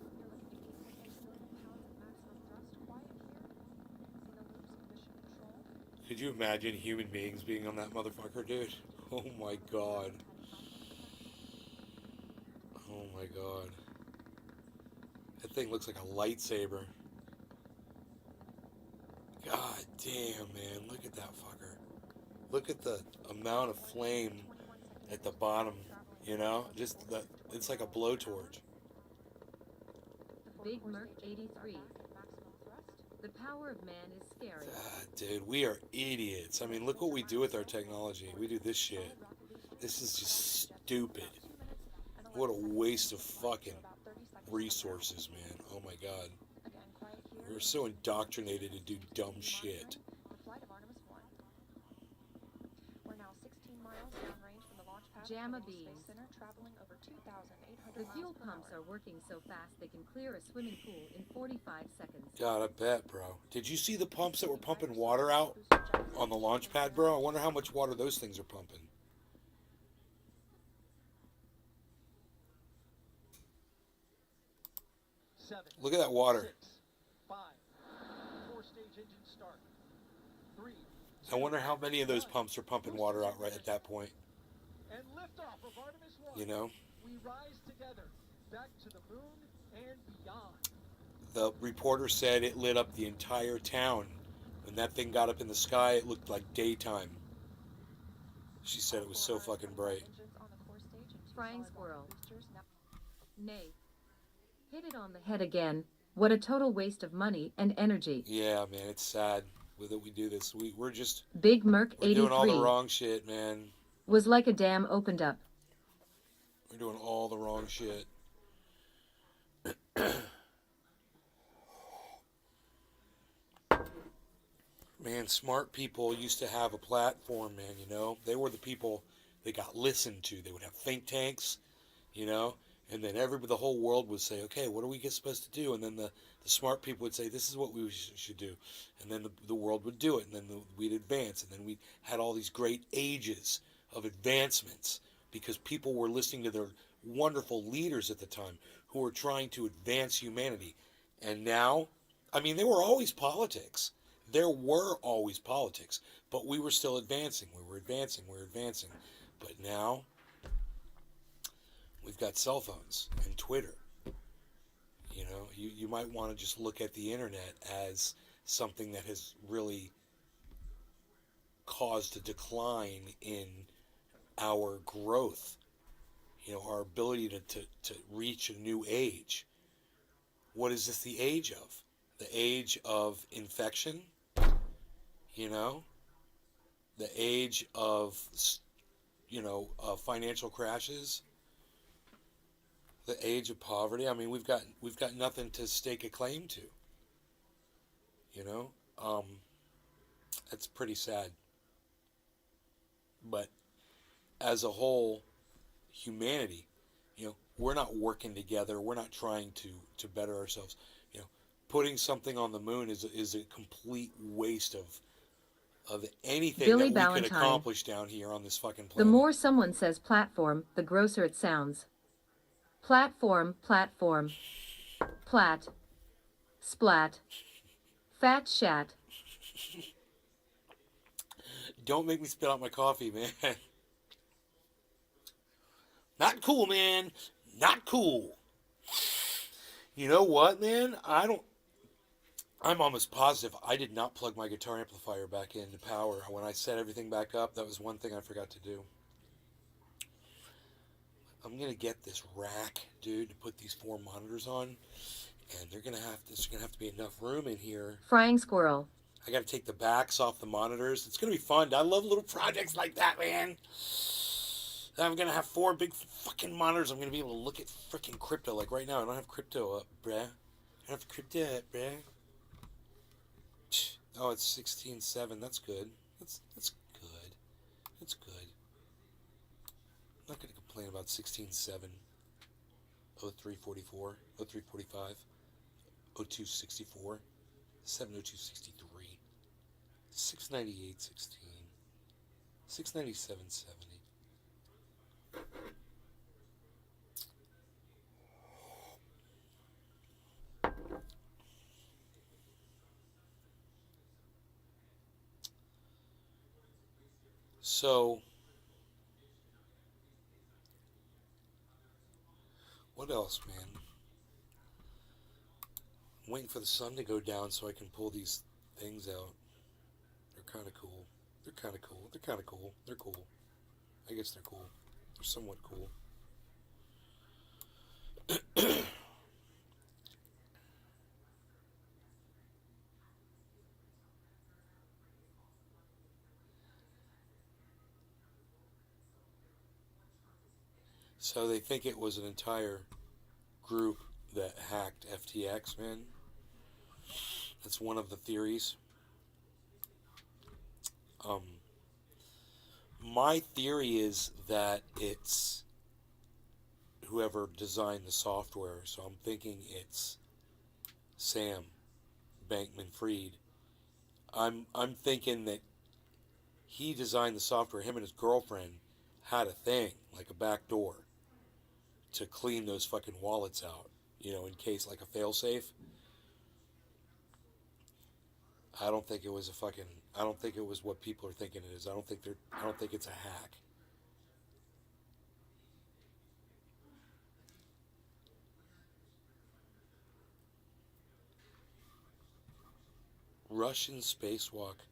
You're looking at 8.8 million pounds of maximum thrust. Quiet here. In the loops of mission control. Could you imagine human beings being on that motherfucker, dude? Oh my god. Oh my god. That thing looks like a lightsaber. God damn, man. Look at that fucker. Look at the amount of flame at the bottom, you know? Just that, it's like a blowtorch. Big Merc 83. The power of man is scary. God, dude, we are idiots. I mean, look what we do with our technology. We do this shit. This is just stupid. What a waste of fucking resources, man. Oh my god. We're so indoctrinated to do dumb shit. Flight of Artemis 1. We're now 16 miles downrange from the launch pad. Jamma of the beams. Space Center, traveling over 2,800 The miles fuel per pumps hour. are working so fast they can clear a swimming pool in 45 seconds. God, I bet, bro. Did you see the pumps that were pumping water out on the launch pad, bro? I wonder how much water those things are pumping. Look at that water. 6, 5, 4-stage engine start. 3. I wonder how many of those pumps are pumping water out right at that point. And liftoff of Artemis 1. You know? We rise together, back to the moon and beyond. The reporter said it lit up the entire town. When that thing got up in the sky, it looked like daytime. She said it was so fucking bright. Frying squirrel. Nay. Hit it on the head again. What a total waste of money and energy. Yeah, man, it's sad that we do this. We're just Big Merc we're doing all the 83. wrong shit, man. Was like a dam opened up. We're doing all the wrong shit. Man, smart people used to have a platform, man, you know? They were the people that got listened to. They would have think tanks, you know? And then the whole world would say, okay, what are we supposed to do? And then the smart people would say, this is what we should do. And then the world would do it. And then we'd advance. And then we had all these great ages of advancements because people were listening to their wonderful leaders at the time who were trying to advance humanity. And now, I mean, there were always politics. There were always politics. But we were still advancing. We were advancing. But now, we've got cell phones and Twitter. You know, you might want to just look at the internet as something that has really caused a decline in our growth. You know, our ability to reach a new age. What is this the age of? The age of infection? You know? The age of, financial crashes? The age of poverty. I mean, we've got nothing to stake a claim to. You know, that's pretty sad. But as a whole, humanity, you know, we're not working together. We're not trying to better ourselves. You know, putting something on the moon is a complete waste of anything Billy that we Ballantyne. could accomplish down here on this fucking The planet. more someone says platform, the grosser it sounds. Platform, platform. Plat. Splat. Fat shat. Don't make me spit out my coffee, man. Not cool, man. Not cool. You know what, man? I'm almost positive I did not plug my guitar amplifier back into power. When I set everything back up, that was one thing I forgot to do. I'm going to get this rack, dude, to put these 4 monitors on. And there's going to have to be enough room in here. Frying squirrel. I got to take the backs off the monitors. It's going to be fun. I love little projects like that, man. I'm going to have 4 big fucking monitors. I'm going to be able to look at freaking crypto. Like right now, I don't have crypto up, bruh. I don't have crypto up, bruh. Oh, it's 16.7. That's good. That's good. That's good. I'm not going to complain about 16.7. 0344, 0345, 0264, 70263, 698.16, 697.70. So, what else, man? I'm waiting for the sun to go down so I can pull these things out. They're kind of cool. They're kind of cool. They're kind of cool. They're cool. I guess they're cool. They're somewhat cool. So they think it was an entire group that hacked FTX, man. That's one of the theories. My theory is that it's whoever designed the software. So I'm thinking it's Sam Bankman-Fried. I'm thinking that he designed the software. Him and his girlfriend had a thing, like a back door, to clean those fucking wallets out, you know, in case, like a failsafe. I don't think it was what people are thinking it is. I don't think it's a hack. Russian spacewalk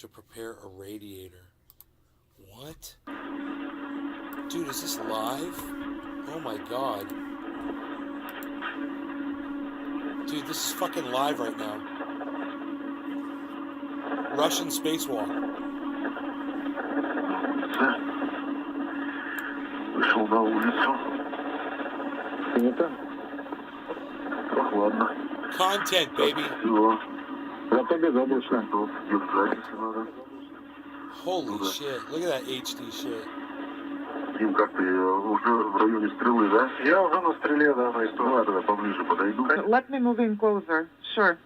to prepare a radiator. What? Dude, is this live? Oh my god. Dude, this is fucking live right now. Russian spacewalk. Вышел на улицу. Принято. Прохладно. Content, baby. Зато безоблачно. Держать надо. Holy shit. Look at that HD shit. Дим, как ты уже в районе стрелы, да? Я уже на стреле, да, на истории. Ну, я тогда поближе подойду. Let me move in closer. Sure.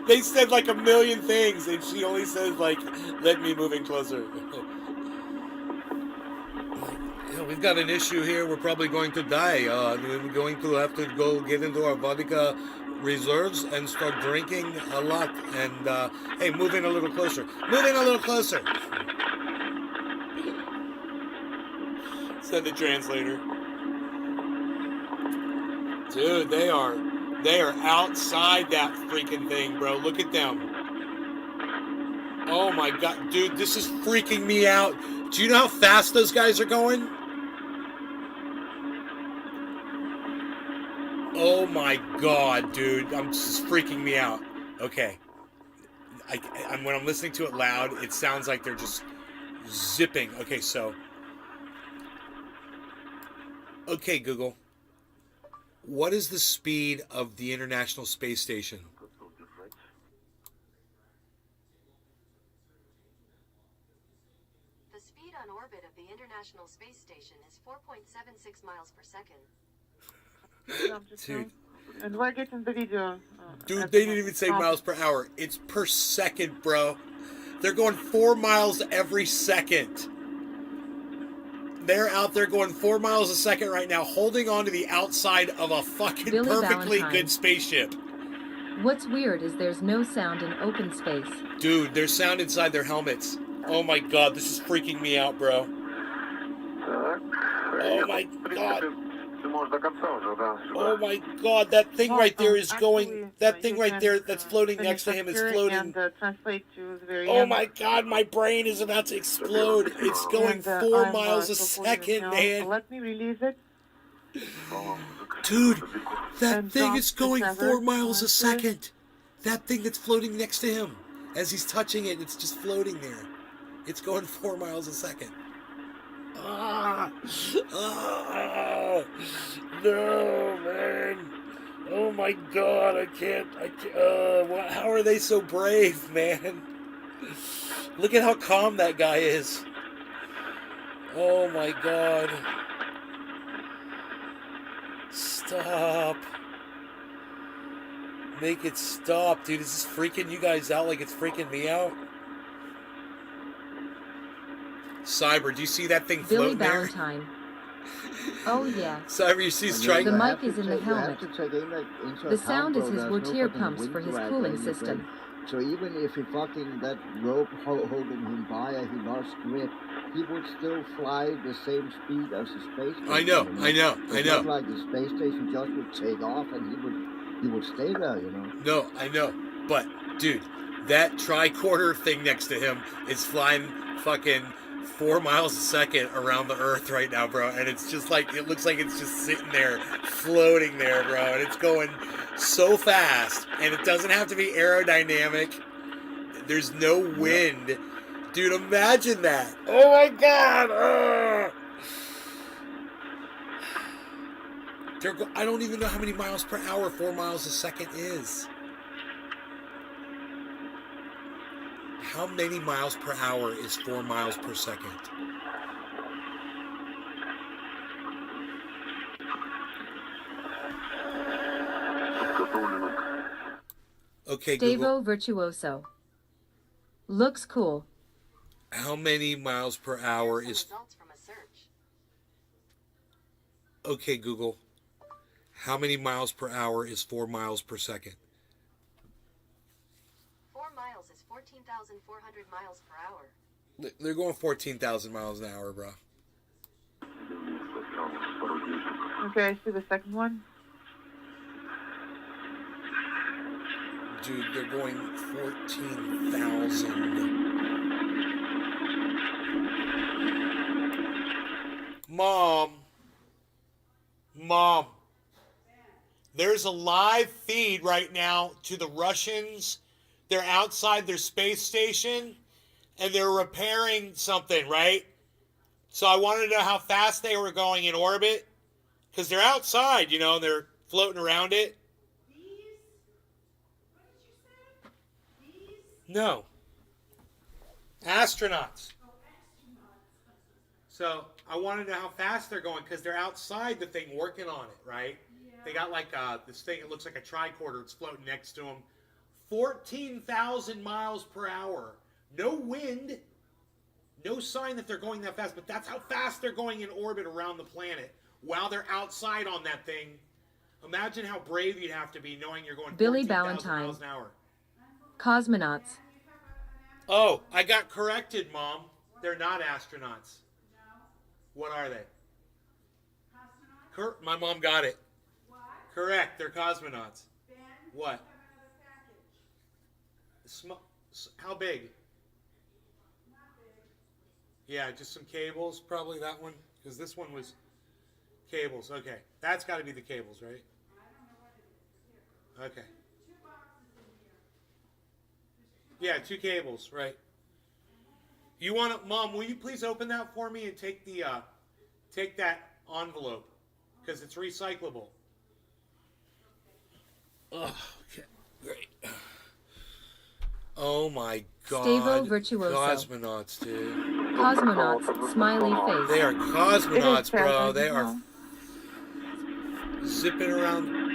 They said like a million things, and she only says like, "Let me move in closer." Yeah, we've got an issue here. We're probably going to die. We're going to have to go get into our vodka reserves and start drinking a lot. And hey, move in a little closer. Move in a little closer. Said the translator. Dude, they are outside that freaking thing, bro. Look at them. Oh my god, dude, this is freaking me out. Do you know how fast those guys are going? Oh my god, dude, this is freaking me out. Okay. When I'm listening to it loud, it sounds like they're just zipping. Okay, so. Okay, Google. What is the speed of the International Space Station? The speed on orbit of the International Space Station is 4.76 miles per second. Dude. And do I get in the video? Dude, they didn't even say miles per hour. It's per second, bro. They're going 4 miles every second. They're out there going 4 miles a second right now, holding on to the outside of a fucking Billy perfectly Valentine. good spaceship. What's weird is there's no sound in open space. Dude, there's sound inside their helmets. Oh my god, this is freaking me out, bro. Oh my god. Oh my God, that thing right there is going. Actually, That thing you right can, there that's floating finish next to up him is here floating. And translate to the very Oh end. my God, my brain is about to explode. It's going And 4 I'm miles a still holding it second, now. man. Let me release it. Dude, that And thing drop is the going tether 4 miles a onto it. second. That thing that's floating next to him. As he's touching it, it's just floating there. It's going 4 miles a second. Ah! Ah! No, man. Oh my God, I can't. How are they so brave, man? Look at how calm that guy is. Oh my God. Stop. Make it stop, dude. Is this freaking you guys out like it's freaking me out? Cyber, do you see that thing Billy floating there? Valentine. Oh yeah. Cyber, you see And strike. The you mic have to is in the take- you have helmet. to take into The account, sound is bro, his there's no rotier fucking pumps wind for his drag or cooling anything. system. So even if he fucking that rope holding him by and he lost grip, he would still fly the same speed as the space station. I know. It's not like the space station just would take off and he would stay there, you know. No, I know. But, dude, that tricorder thing next to him is flying fucking 4 miles a second around the Earth right now, bro. And it's just like, it looks like it's just sitting there, floating there, bro. And it's going so fast. And it doesn't have to be aerodynamic. There's no wind. Dude, imagine that. Oh my God. I don't even know how many miles per hour 4 miles a second is. How many miles per hour is 4 miles per second? Okay, Google. Stavo Virtuoso. Looks cool. How many miles per hour is... Okay, Google. How many miles per hour is 4 miles per second? 4 miles is 14,400 miles per hour. They're going 14,000 miles an hour, bro. Okay, I see the second one. Dude, they're going 14,000. Mom. There's a live feed right now to the Russians. They're outside their space station, and they're repairing something, right? So I wanted to know how fast they were going in orbit, because they're outside, you know, and they're floating around it. No. Astronauts. So I want to know how fast they're going because they're outside the thing working on it, right? Yeah. They got like this thing, it looks like a tricorder. It's floating next to them. 14,000 miles per hour. No wind. No sign that they're going that fast, but that's how fast they're going in orbit around the planet while they're outside on that thing. Imagine how brave you'd have to be knowing you're going 14,000 miles an hour. Cosmonauts. Oh, I got corrected, Mom. They're not astronauts. What are they? My mom got it. What? Correct. They're cosmonauts. Ben, what? How big? Not big. Yeah, just some cables. Probably that one. Because this one was cables. Okay. That's got to be the cables, right? I don't know what it is. Here. Okay. 2 boxes in here. Yeah, 2 cables, right. You want to, Mom, will you please open that for me and take the, take that envelope, because it's recyclable. Oh, okay, great. Oh my God. Stavo Virtuoso. Cosmonauts, dude. Cosmonauts, smiley face. They are cosmonauts, bro. They are zipping around.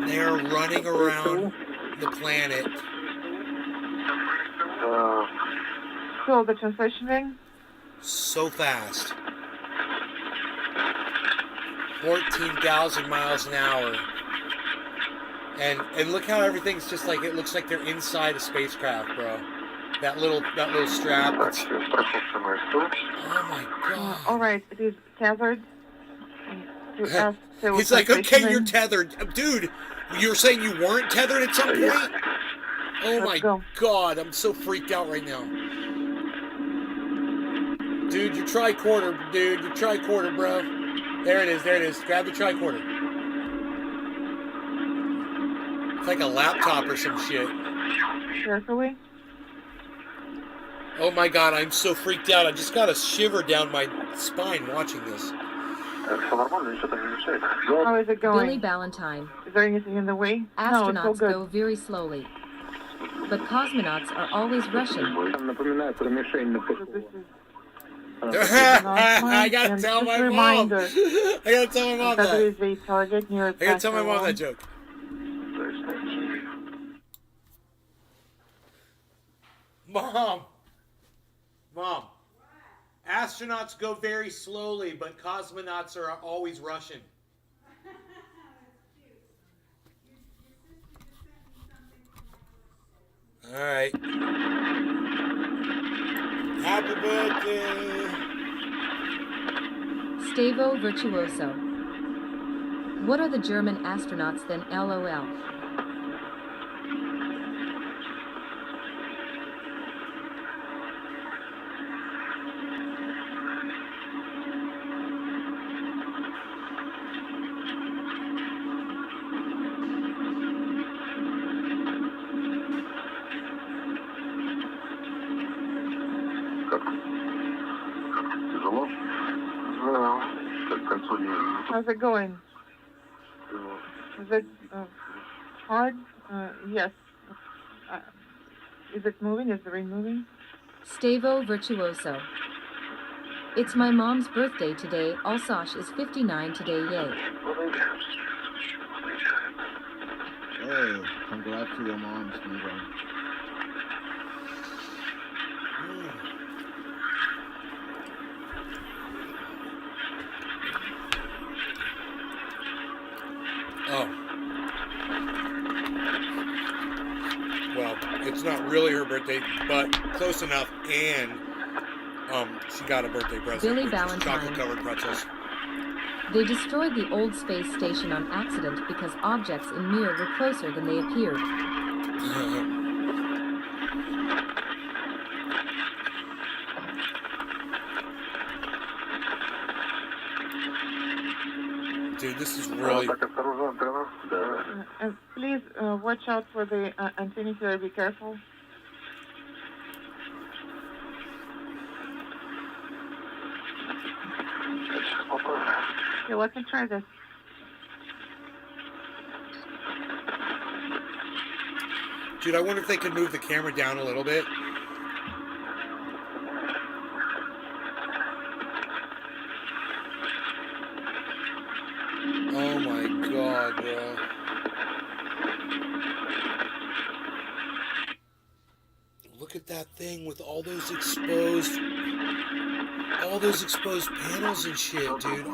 They are running around the planet. So the translation ring? So fast. 14,000 miles an hour. And look how everything's just like, it looks like they're inside a spacecraft, bro. That little strap. It's, oh my god. All right, it is tethered. He's like, okay, you're tethered. Dude, you were saying you weren't tethered at some point? Oh my god, I'm so freaked out right now. Dude, your tricorder, dude. Your tricorder, bro. There it is, there it is. Grab the tricorder. It's like a laptop or some shit. Carefully. Oh my god, I'm so freaked out. I just got a shiver down my spine watching this. How is it going? Billy Ballantyne. Is there anything in the way? Astronauts No, it's all go very slowly, but cosmonauts are always rushing. I gotta tell my mom. I gotta tell my mom that. There is a target near I gotta tell my mom that joke. Mom. Astronauts go very slowly, but cosmonauts are always rushing. All right. Happy birthday. Stavo Virtuoso. What are the German astronauts then? LOL. How's it going? Is it hard? Yes. Is it moving? Is the ring moving? Stavo Virtuoso. It's my mom's birthday today. Alsace is 59 today. Yay. Hey, congrats to your mom, Steven. Oh. Well, it's not really her birthday, but close enough, and she got a birthday present. Billy which is Ballantyne. chocolate-covered pretzels. They destroyed the old space station on accident because objects in Mir were closer than they appeared. Dude, this is really... Please watch out for the antenna here. Be careful. Okay, let me try this. Dude, I wonder if they could move the camera down a little bit. Oh my god, bro. Look at that thing with all those exposed panels and shit, dude.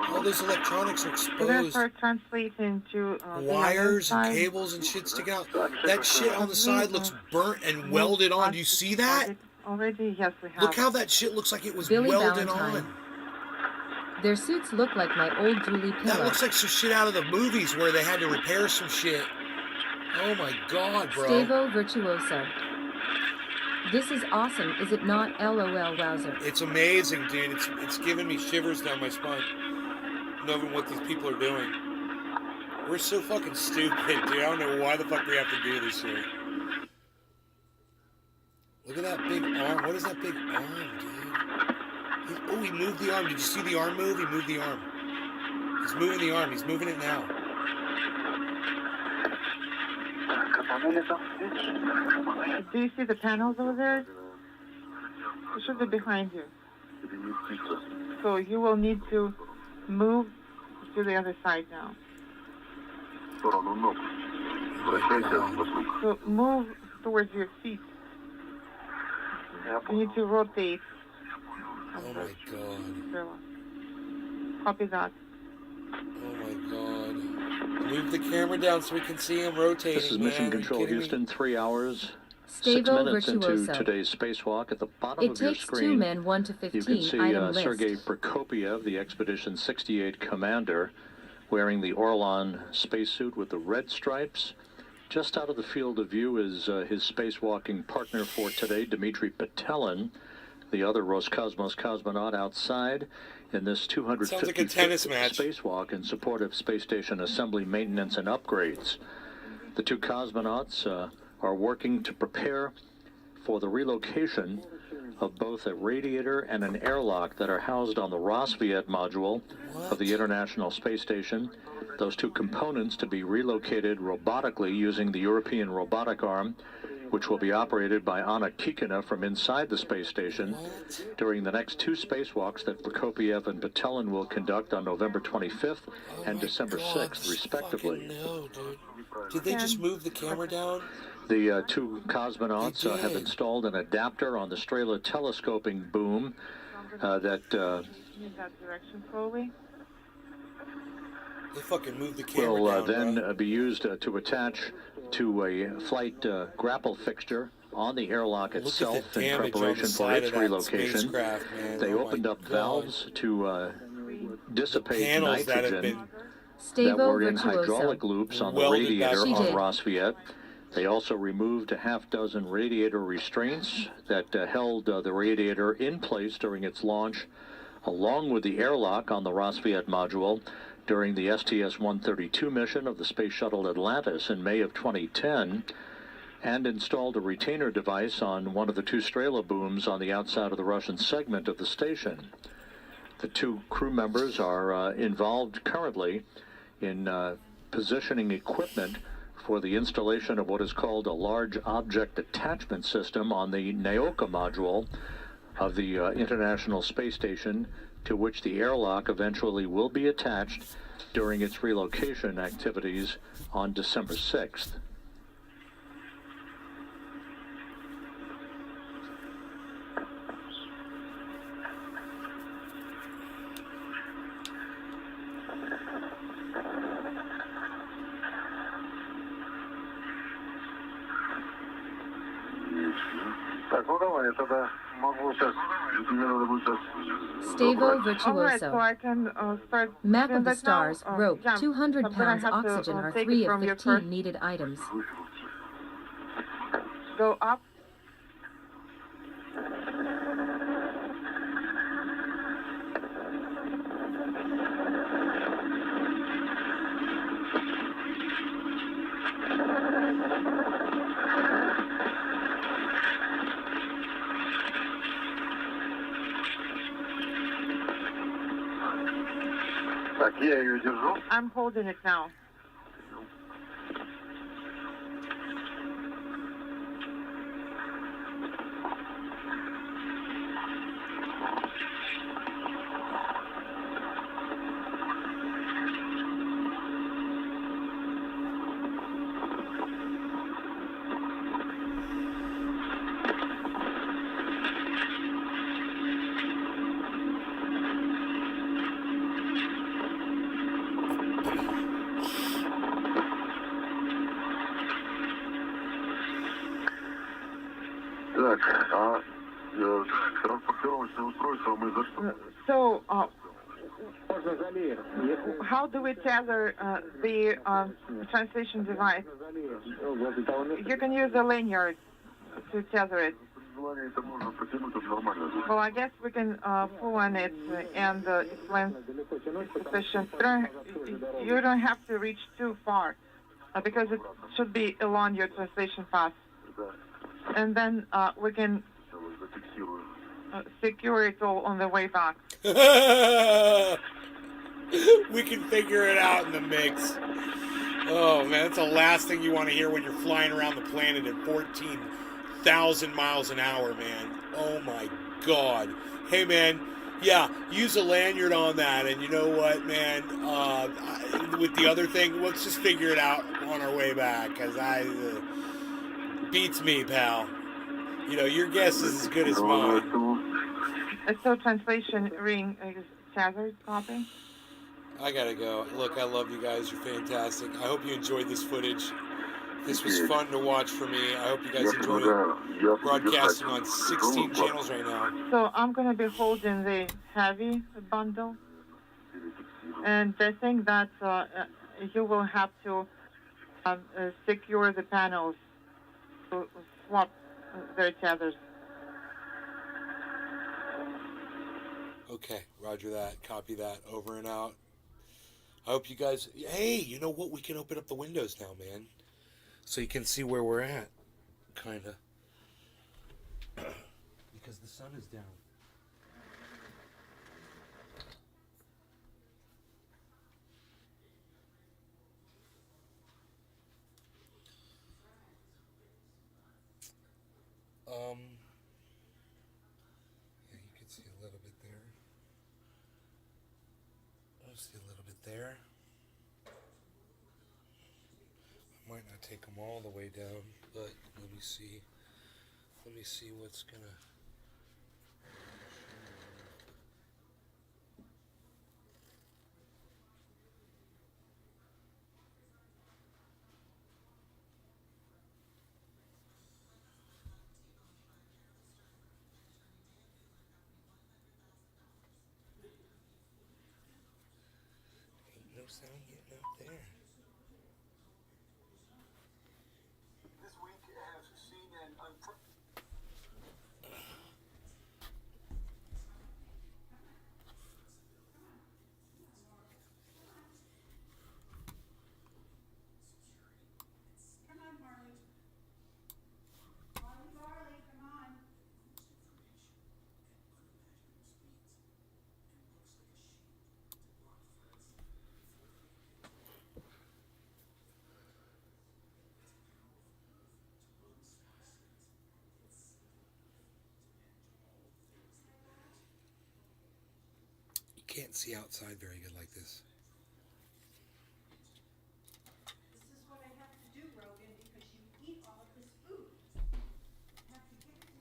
All those electronics are We're gonna exposed. start translating to Wires the other and side. cables and shit sticking out. That shit on the side looks burnt and welded on. Do you see that? Already, yes, we have. Look how that shit looks like it was Billy welded Ballantyne. on. Their suits look like my old Julie That pillow. looks like some shit out of the movies where they had to repair some shit. Oh my god, bro. Stavo Virtuoso. This is awesome, is it not? LOL Wowzer. It's amazing, dude. It's giving me shivers down my spine. Knowing what these people are doing. We're so fucking stupid, dude. I don't know why the fuck we have to do this shit. Look at that big arm. What is that big arm, dude? Oh, he moved the arm. Did you see the arm move? He moved the arm. He's moving the arm. He's moving it now. Do you see the panels over there? It should be behind you. So you will need to move to the other side now. So move towards your feet. You need to rotate. Oh my god. Copy that. Oh my god. Move the camera down so we can see him rotating. This is Mission man. Are you Control kidding me? Houston, 3 hours. 6 Stavo minutes into Virtuoso. today's spacewalk, at the bottom It of your takes screen, 2 men, 1 to you 15. can see Item list. Sergei Prokopiev, the Expedition 68 commander, wearing the Orlan spacesuit with the red stripes. Just out of the field of view is his spacewalking partner for today, Dmitry Petelin, the other Roscosmos cosmonaut outside in this 250th Sounds like a tennis match. spacewalk in support of space station assembly, maintenance, and upgrades. The two cosmonauts are working to prepare for the relocation of both a radiator and an airlock that are housed on the Rosviet module of the International Space Station. Those two components to be relocated robotically using the European robotic arm, which will be operated by Anna Kikina from inside the space station during the next 2 spacewalks that Prokopiev and Petelin will conduct on November 25th and December 6th, respectively. No, dude. Did they just move the camera down? The 2 cosmonauts have installed an adapter on the Strela telescoping boom that Move that direction slowly. They fucking moved the camera will down, then bro. be used to attach to a flight grapple fixture on the airlock itself in preparation for its relocation. They opened up valves to dissipate nitrogen that were in hydraulic loops on the radiator on Rosviet. They also removed a half-dozen radiator restraints that held the radiator in place during its launch, along with the airlock on the Rosviet module during the STS-132 mission of the Space Shuttle Atlantis in May of 2010, and installed a retainer device on one of the 2 Strela booms on the outside of the Russian segment of the station. The 2 crew members are involved currently in positioning equipment for the installation of what is called a large object attachment system on the Naoka module of the International Space Station, to which the airlock eventually will be attached during its relocation activities on December 6th. Так, ну давай, я тогда могу сейчас, мне надо будет сейчас... Stavo All right, so Virtuoso. I can start. Map then of the right now, stars. Rope. yeah, 200 I'm gonna pounds have to, oxygen are take 3 it of from you 15 first. needed items. Go up. Так, я ее держу. I'm holding it now. Так, а транспортировочное устройство мы за что? So, how do we tether the translation device? You can use a lanyard to tether it. Well, I guess we can pull on it and its length is sufficient. You don't have to reach too far because it should be along your translation path. And then we can secure it all on the way back. We can figure it out in the mix. Oh, man, that's the last thing you want to hear when you're flying around the planet at 14,000 miles an hour, man. Oh, my God. Hey, man, yeah, use a lanyard on that. And you know what, man? With the other thing, let's just figure it out on our way back, because beats me, pal. You know, your guess is as good as mine. So translation ring is tethered, copy? I gotta go. Look, I love you guys. You're fantastic. I hope you enjoyed this footage. This was fun to watch for me. I hope you guys enjoyed it. Broadcasting on 16 channels right now. So I'm going to be holding the heavy bundle. And I think that you will have to secure the panels to swap their tethers. Okay, roger that. Copy that. Over and out. I hope you guys... Hey, you know what? We can open up the windows now, man. So you can see where we're at. Kind of. Because the sun is down. Yeah, you can see a little bit there. I'll see a little bit there. I might not take them all the way down, but let me see. Let me see what's gonna... Ain't no sound getting out there. This week has seen an Come on, Marley. Marley, come on. You can't see outside very good like this. This is what I have to do, Rogan, because you eat all of this food. I have to give it to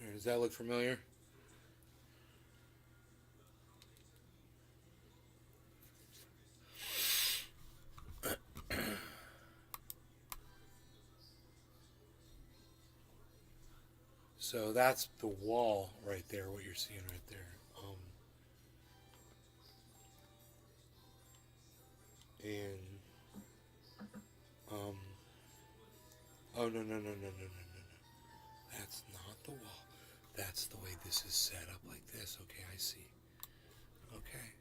him. Does that look familiar? So that's the wall right there, what you're seeing right there. Oh, no, no, no, no, no, no, no, no. That's not the wall. That's the way this is set up like this. Okay, I see. Okay,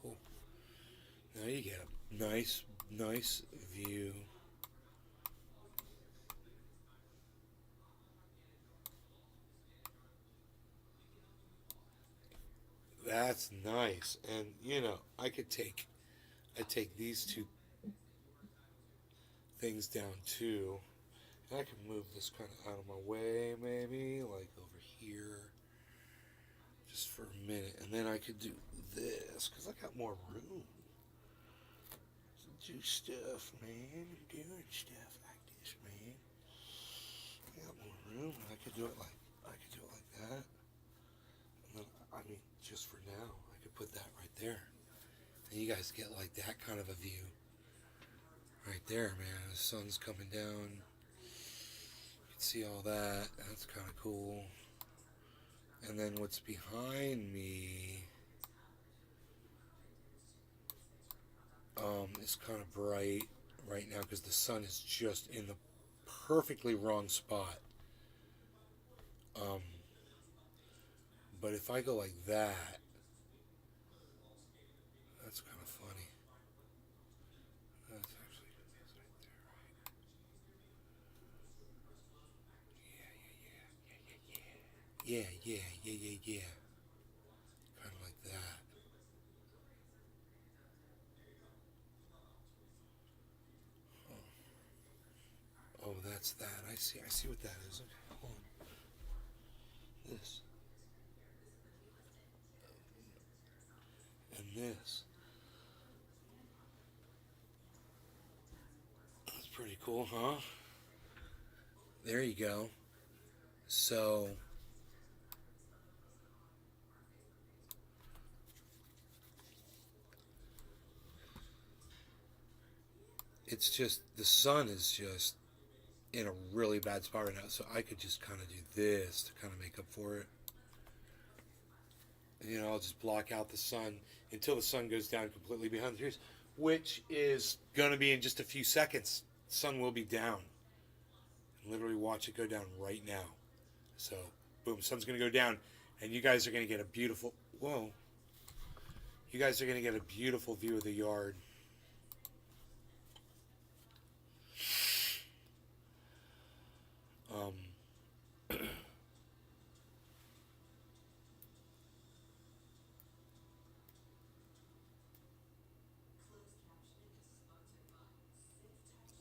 cool. Now you get a nice, nice view. That's nice. And, you know, I take these two things down too. And I can move this kind of out of my way, maybe, like over here, just for a minute. And then I could do this, because I got more room to do stuff, man. Doing stuff like this, man. I got more room, and I could do it like that. And then, I mean, just for now, I could put that right there. And you guys get like that kind of a view. Right there, man. The sun's coming down. You can see all that. That's kind of cool. And then what's behind me is kind of bright right now because the sun is just in the perfectly wrong spot. But if I go like that, that's kind of funny. That's actually that's right there, right? Yeah. Kind of like that. Oh, that's that. I see what that is. Okay, hold on. This. And this. That's pretty cool, huh? There you go. So, it's just the sun is just in a really bad spot right now, so I could just kind of do this to kind of make up for it. And, I'll just block out the sun until the sun goes down completely behind the trees, which is gonna be in just a few seconds. The sun will be down. Literally watch it go down right now. So, boom, sun's gonna go down, and you guys are gonna get a beautiful. Whoa. You guys are gonna get a beautiful view of the yard.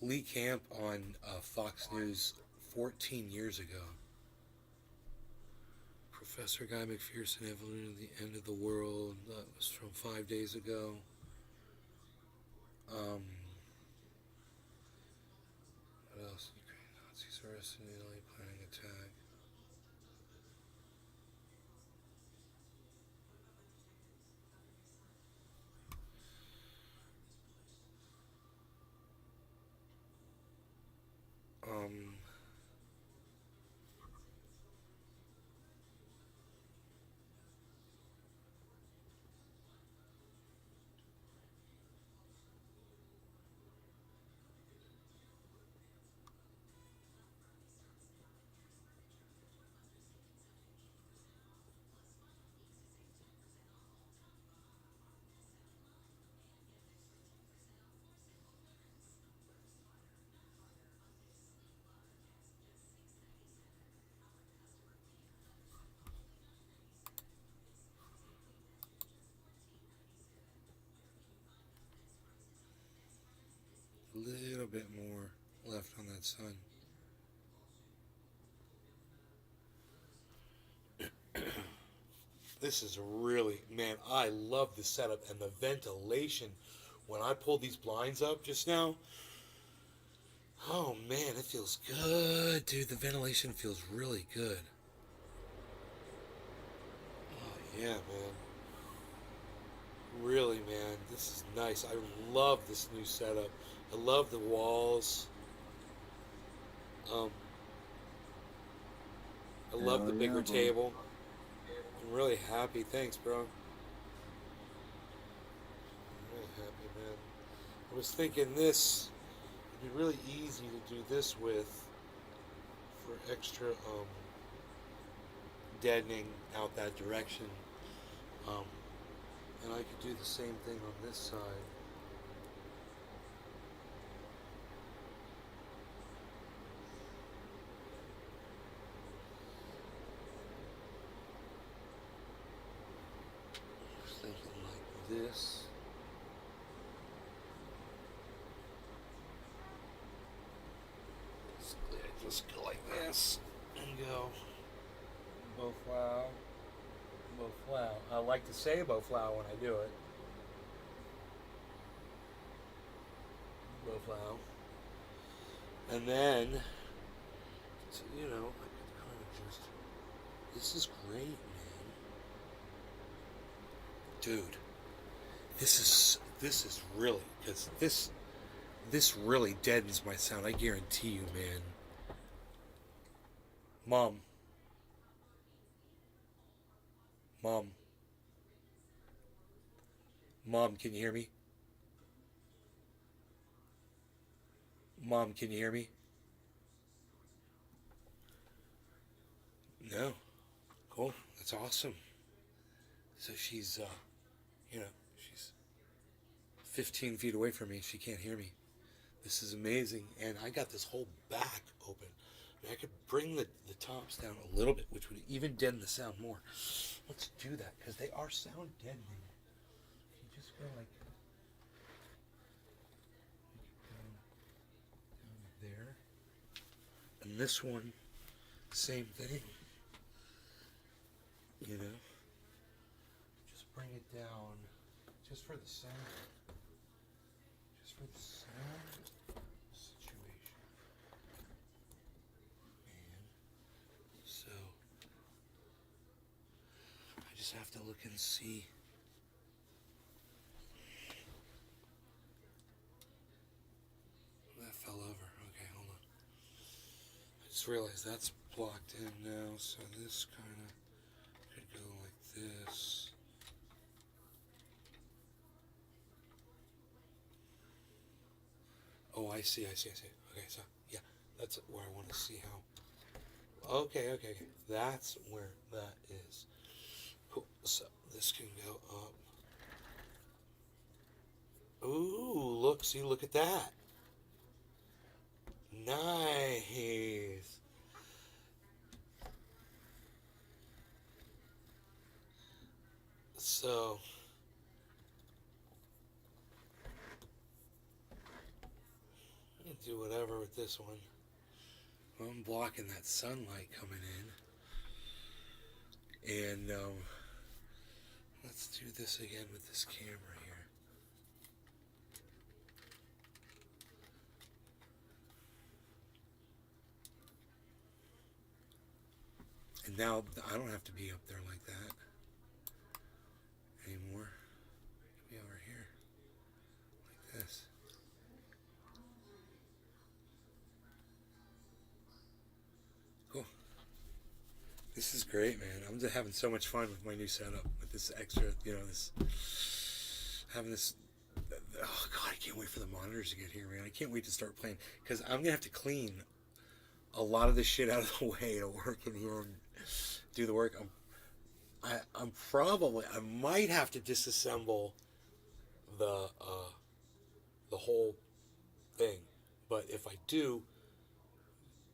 Lee Camp on Fox News 14 years ago. Professor Guy McPherson, Evolution of the End of the World. That was from 5 days ago. What else? Ukraine Nazis arrested in Italy planning attack. A little bit more left on that sun. This is really, man, I love the setup and the ventilation. When I pulled these blinds up just now, oh man, it feels good, dude. The ventilation feels really good. Oh yeah, man. Really, man, this is nice. I love this new setup. I love the walls. I love the bigger table. I'm really happy. Thanks, bro. I'm really happy, man. I was thinking this would be really easy to do this with for extra deadening out that direction. And I could do the same thing on this side. Just thinking like this. Basically, I just go like this and go bow flow. Flow. I like to say bow flow when I do it. Bow flow. And then, I could kind of just, this is great, man. Dude, this is really, because this really deadens my sound. I guarantee you, man. Mom, can you hear me? Mom, can you hear me? No. Cool. That's awesome. So she's, she's 15 feet away from me. She can't hear me. This is amazing. And I got this whole back open. I could bring the tops down a little bit, which would even deaden the sound more. Let's do that, because they are sound deadening. You just go like down there. And this one, same thing. Just bring it down just for the sound. Just for the sound situation. So I just have to look and see. just realized that's blocked in now, so this kind of could go like this. Oh, I see. Okay, so yeah, that's where I want to see how. Okay. That's where that is. Cool. So this can go up. Ooh, look! See, look at that. Nice. So you can do whatever with this one. Well, I'm blocking that sunlight coming in, and let's do this again with this camera here. And now I don't have to be up there like that anymore. I can be over here like this. Cool. This is great, man. I'm just having so much fun with my new setup, with this extra, having this. Oh God, I can't wait for the monitors to get here, man. I can't wait to start playing, because I'm gonna have to clean a lot of this shit out of the way to work in here and do the work. I might have to disassemble the whole thing, but if I do,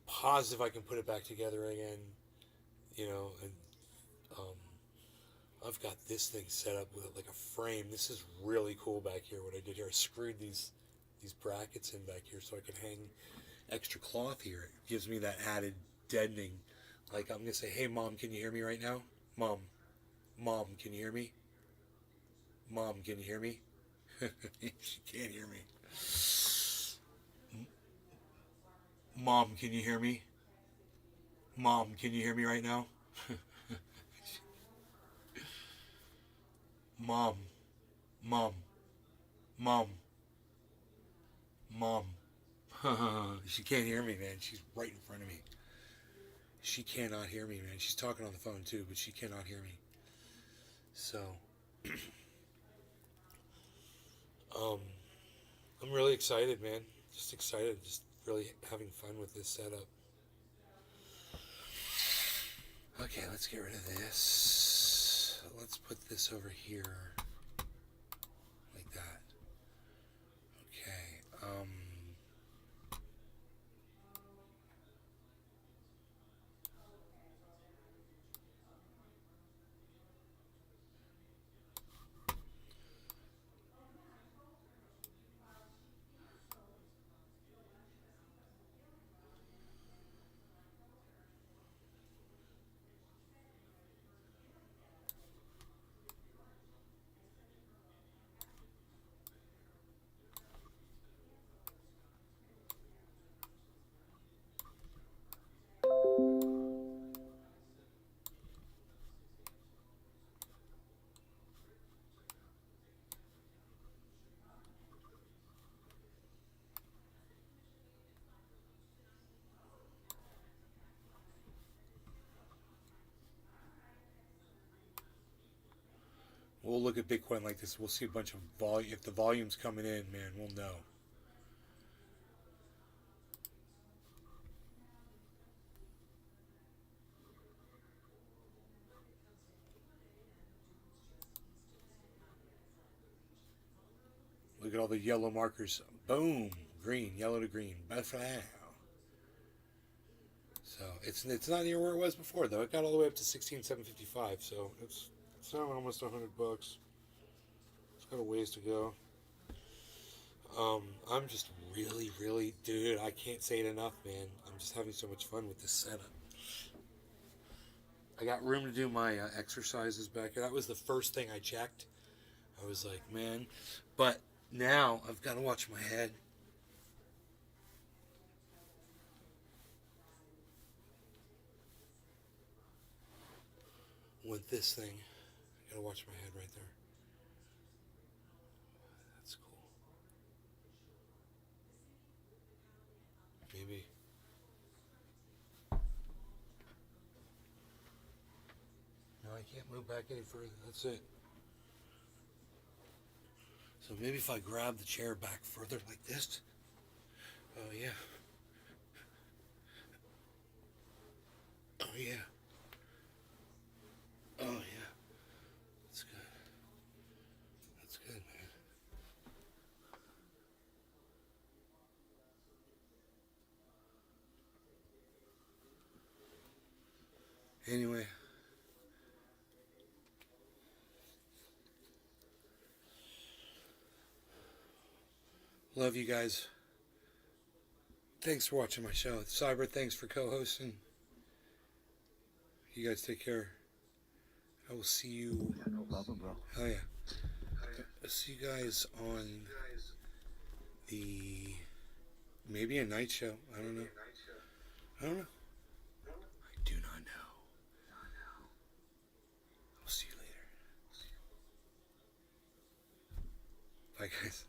positive I can put it back together again, and I've got this thing set up with like a frame. This is really cool back here. What I did here, I screwed these brackets in back here so I can hang extra cloth here. It gives me that added deadening. Like, I'm gonna say, hey Mom, can you hear me right now? Mom, can you hear me? Mom, can you hear me? She can't hear me. Mom, can you hear me? Mom, can you hear me right now? Mom, Mom, Mom, Mom. She can't hear me, man. She's right in front of me. She cannot hear me, man. She's talking on the phone too, but she cannot hear me. So, I'm really excited, man. Just excited. Just really having fun with this setup. Okay, let's get rid of this. Let's put this over here. Like that. Okay, we'll look at Bitcoin like this. We'll see a bunch of volume. If the volume's coming in, man, we'll know. Look at all the yellow markers. Boom, green, yellow to green. So it's not near where it was before though. It got all the way up to 16,755. So it's now almost $100. It's got a ways to go. I'm just really, dude, I can't say it enough, man. I'm just having so much fun with this setup. I got room to do my exercises back here. That was the first thing I checked. I was like, man, but now I've got to watch my head. With this thing, I gotta watch my head right there. That's cool. Maybe I can't move back any further. That's it. So maybe if I grab the chair back further like this. Oh, yeah. Oh, yeah. Oh, yeah. That's good. That's good, man. Anyway. Love you guys. Thanks for watching my show. Cyber, thanks for co-hosting. You guys take care. I will see you. Yeah, no problem, bro. Oh, yeah. I'll see you guys on the... maybe a night show. I don't know. I don't know. I do not know. I'll see you later. Bye, guys.